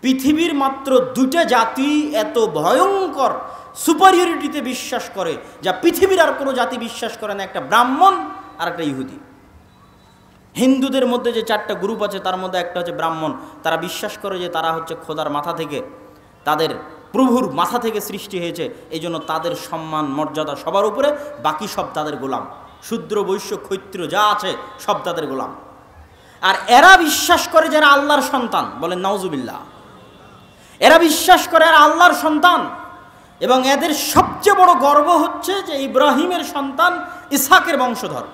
পৃথিবীর মাত্র 2টা জাতি এত ভয়ঙ্কর সুপারিয়রিটিতে বিশ্বাস করে, যা পৃথিবীর আর কোনো জাতি বিশ্বাস করে না, একটা ব্রাহ্মণ আর একটা ইহুদি। হিন্দুদের মধ্যে যে 4টা গ্রুপ আছে তার মধ্যে একটা হচ্ছে ব্রাহ্মণ, তারা বিশ্বাস করে যে তারা হচ্ছে খোদার মাথা থেকে, তাদের প্রভুর মাথা থেকে সৃষ্টি হয়েছে, এই জন্য তাদের সম্মান মর্যাদা সবার উপরে, বাকি সব তাদের গোলাম, শূদ্র বৈশ্য ক্ষত্রিয় যা আছে সব তাদের গোলাম। আর এরা বিশ্বাস করে যারা আল্লাহর সন্তান, বলেন নাউজুবিল্লাহ, এরা বিশ্বাস করে এরা আল্লাহর সন্তান, এবং এদের সবচেয়ে বড় গর্ব হচ্ছে যে ইব্রাহিমের সন্তান, ইসহাকের বংশধর।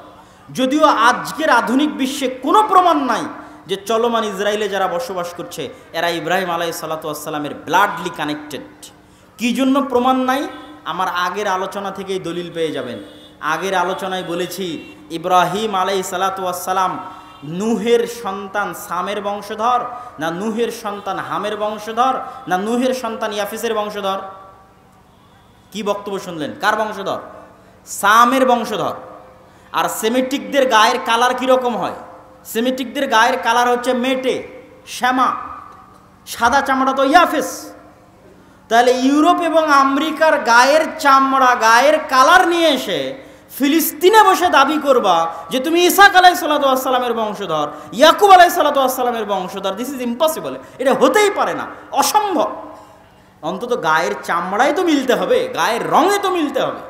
যদিও আজকের আধুনিক বিশ্বে কোনো প্রমাণ নাই যে চলমান ইসরায়েলে যারা বসবাস করছে এরা ইব্রাহিম আলাইহিসসালাতু ওয়াসসালামের ব্লাডলি কানেক্টেড। কি জন্য প্রমাণ নাই? আমার আগের আলোচনা থেকেই দলিল পেয়ে যাবেন। আগের আলোচনায় বলেছি ইব্রাহিম আলাইহিসসালাতু ওয়াসসালাম নূহের সন্তান সামের বংশধর, না নূহের সন্তান হামের বংশধর, না নূহের সন্তান ইয়াফিসের বংশধর? কি বক্তব্য শুনলেন? কার বংশধর? সামের বংশধর। আর সেমিটিকদের গায়ের কালার কীরকম হয়? সেমিটিকদের গায়ের কালার হচ্ছে মেটে, শ্যামা, সাদা চামড়া তো ইয়াফিস। তাহলে ইউরোপ এবং আমেরিকার গায়ের চামড়া, গায়ের কালার নিয়ে এসে ফিলিস্তিনে বসে দাবি করবা যে তুমি ইসহাক আলাইহিসসালাতু ওয়াসসালামের বংশধর, ইয়াকুব আলাইহিসসালাতু ওয়াসসালামের বংশধর, দিস ইজ ইম্পসিবল, এটা হতেই পারে না, অসম্ভব। অন্তত গায়ের চামড়ায় তো মিলতে হবে, গায়ের রঙে তো মিলতে হবে।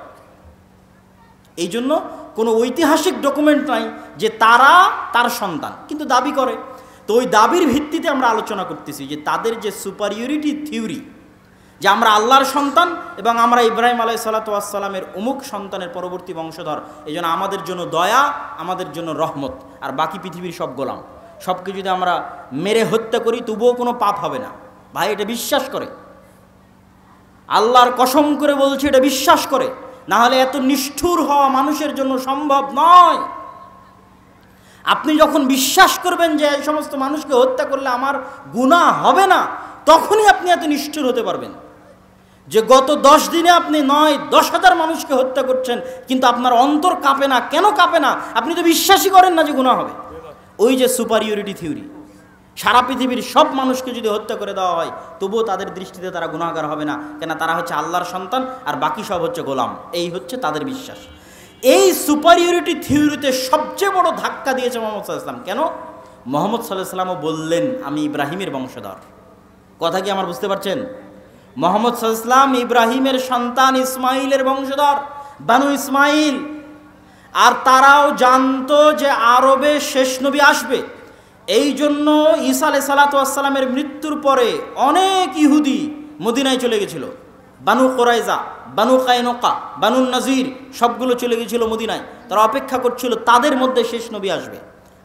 এই জন্য কোনো ঐতিহাসিক ডকুমেন্ট নাই যে তারা তার সন্তান, কিন্তু দাবি করে। তো ওই দাবির ভিত্তিতে আমরা আলোচনা করতেছি যে তাদের যে সুপারিয়রিটি থিওরি, যে আমরা আল্লাহর সন্তান এবং আমরা ইব্রাহিম আলাইহিসসালাতু ওয়াসসালামের অমুক সন্তানের পরবর্তী বংশধর, এই জন্য আমাদের জন্য দয়া, আমাদের জন্য রহমত, আর বাকি পৃথিবীর সব গোলাম। সবকে যদি আমরা মেরে হত্যা করি তবুও কোনো পাপ হবে না। ভাই, এটা বিশ্বাস করে, আল্লাহর কসম করে বলছে এটা বিশ্বাস করে, না হলে এত নিষ্ঠুর হওয়া মানুষের জন্য সম্ভব নয়। আপনি যখন বিশ্বাস করবেন যে এই সমস্ত মানুষকে হত্যা করলে আমার গুনাহ হবে না, তখনই আপনি এত নিষ্ঠুর হতে পারবেন। যে গত 10 দিনে আপনি 9-10,000 মানুষকে হত্যা করছেন, কিন্তু আপনার অন্তর কাঁপে না। কেন কাঁপে না? আপনি তো বিশ্বাসই করেন না যে গুনাহ হবে। ওই যে সুপারিয়রিটি থিওরি, সারা পৃথিবীর সব মানুষকে যদি হত্যা করে দেওয়া হয় তবুও তাদের দৃষ্টিতে তারা গুনাহগার হবে না, কেন? তারা হচ্ছে আল্লাহর সন্তান আর বাকি সব হচ্ছে গোলাম। এই হচ্ছে তাদের বিশ্বাস। এই সুপারিয়রিটি থিওরিতে সবচেয়ে বড় ধাক্কা দিয়েছে মুহাম্মদ সাল্লাল্লাহু আলাইহি ওয়াসাল্লাম। কেন? মুহাম্মদ সাল্লাল্লাহু আলাইহি ওয়াসাল্লামও বললেন আমি ইব্রাহিমের বংশধর। কথা কি আমার বুঝতে পারছেন? মুহাম্মদ সাল্লাল্লাহু আলাইহি ওয়াসাল্লাম ইব্রাহিমের সন্তান ইসমাইলের বংশধর, বানু ইসমাইল। আর তারাও জানতো যে আরবে শেষ নবী আসবে। এই জন্য ঈসা আলাইহিসসালাতু ওয়াসসালামের মৃত্যুর পরে অনেক ইহুদি মদিনায় চলে গেছিল। বানু কুরাইজা, বানু কায়নুকা, বানু নাজির সবগুলো চলে গেছিল মদিনায়। তারা অপেক্ষা করছিল তাদের মধ্যে শেষ নবী আসবে,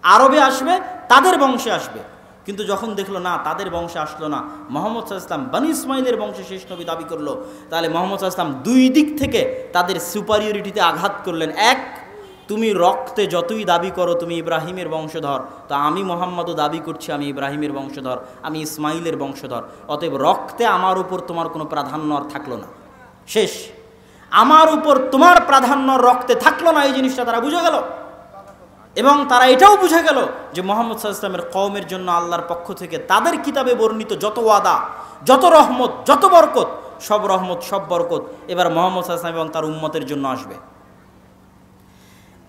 আরবে আসবে, তাদের বংশে আসবে। কিন্তু যখন দেখলো না তাদের বংশে আসলো না, মুহাম্মদ সাল্লাল্লাহু আলাইহি ওয়াসাল্লাম বানু ইসমাইলের বংশে শেষ নবী দাবি করলো, তাহলে মুহাম্মদ সাল্লাল্লাহু আলাইহি ওয়াসাল্লাম দুই দিক থেকে তাদের সুপারিয়রিটিতে আঘাত করলেন। এক, তুমি রক্তে যতই দাবি করো তুমি ইব্রাহিমের বংশধর, তো আমি মুহাম্মদও দাবি করছি আমি ইব্রাহিমের বংশধর, আমি ইসমাইলের বংশধর। অতএব রক্তে আমার উপর তোমার কোনো প্রাধান্য আর থাকলো না, শেষ। আমার উপর তোমার প্রাধান্য রক্তে থাকলো না, এই জিনিসটা তারা বুঝে গেল। এবং তারা এটাও বুঝে গেল যে মুহাম্মদ সাল্লাল্লাহু আলাইহি ওয়াসাল্লামের কওমের জন্য আল্লাহর পক্ষ থেকে তাদের কিতাবে বর্ণিত যত ওয়াদা, যত রহমত, যত বরকত, সব রহমত, সব বরকত এবার মুহাম্মদ সাল্লাল্লাহু আলাইহি ওয়াসাল্লাম এবং তার উম্মতের জন্য আসবে।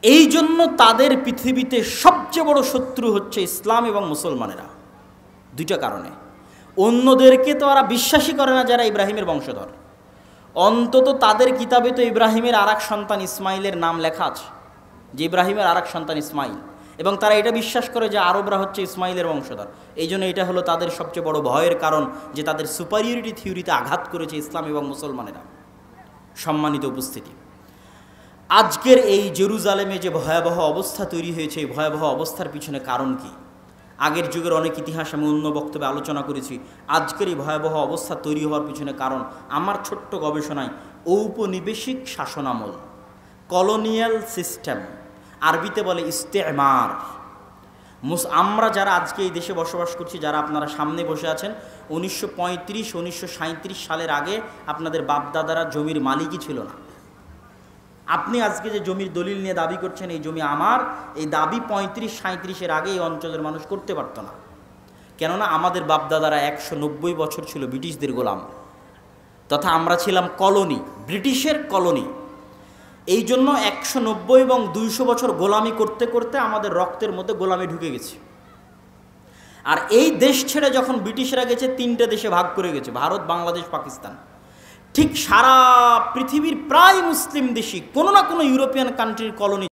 এই জন্য তাদের পৃথিবীতে সবচেয়ে বড় শত্রু হচ্ছে ইসলাম এবং মুসলমানেরা। দুইটা কারণে। অন্যদেরকে তো ওরা বিশ্বাসই করে না যারা ইব্রাহিমের বংশধর। অন্তত তাদের কিতাবে তো ইব্রাহিমের আরেক সন্তান ইসমাইলের নাম লেখা আছে, যে ইব্রাহিমের আরেক সন্তান ইসমাইল, এবং তারা এটা বিশ্বাস করে যে আরবরা হচ্ছে ইসমাইলের বংশধর। এই জন্য এটা হলো তাদের সবচেয়ে বড় ভয়ের কারণ, যে তাদের সুপারিয়রিটি থিওরিতে আঘাত করেছে ইসলাম এবং মুসলমানেরা। সম্মানিত উপস্থিতি, আজকের এই জেরুজালেমে যে ভয়াবহ অবস্থা তৈরি হয়েছে, এই ভয়াবহ অবস্থার পিছনে কারণ কি? আগের যুগের অনেক ইতিহাস আমি অন্য বক্তব্যে আলোচনা করেছি। আজকের এই ভয়াবহ অবস্থা তৈরি হওয়ার পিছনে কারণ আমার ছোট্ট গবেষণায় ঔপনিবেশিক শাসনামল, কলোনিয়াল সিস্টেম, আরবিতে বলে ইস্তেমার। আমরা যারা আজকে এই দেশে বসবাস করছি, যারা আপনারা সামনে বসে আছেন, 1935-1937 সালের আগে আপনাদের বাপদাদারা জমির মালিকই ছিল না। আপনি আজকে যে জমির দলিল নিয়ে দাবি করছেন এই জমি আমার, এই দাবি 35-37-এর আগে এই অঞ্চলের মানুষ করতে পারত না। কেননা আমাদের বাপদাদারা 190 বছর ছিল ব্রিটিশদের গোলাম। তথা আমরা ছিলাম কলোনি, ব্রিটিশের কলোনি। এই জন্য 190 এবং 200 বছর গোলামি করতে করতে আমাদের রক্তের মধ্যে গোলামি ঢুকে গেছে। আর এই দেশ ছেড়ে যখন ব্রিটিশরা গেছে 3টে দেশে ভাগ করে গেছে, ভারত, বাংলাদেশ, পাকিস্তান। ঠিক সারা পৃথিবীর প্রায় মুসলিম দেশই কোনো না কোনো ইউরোপিয়ান কান্ট্রির কলোনি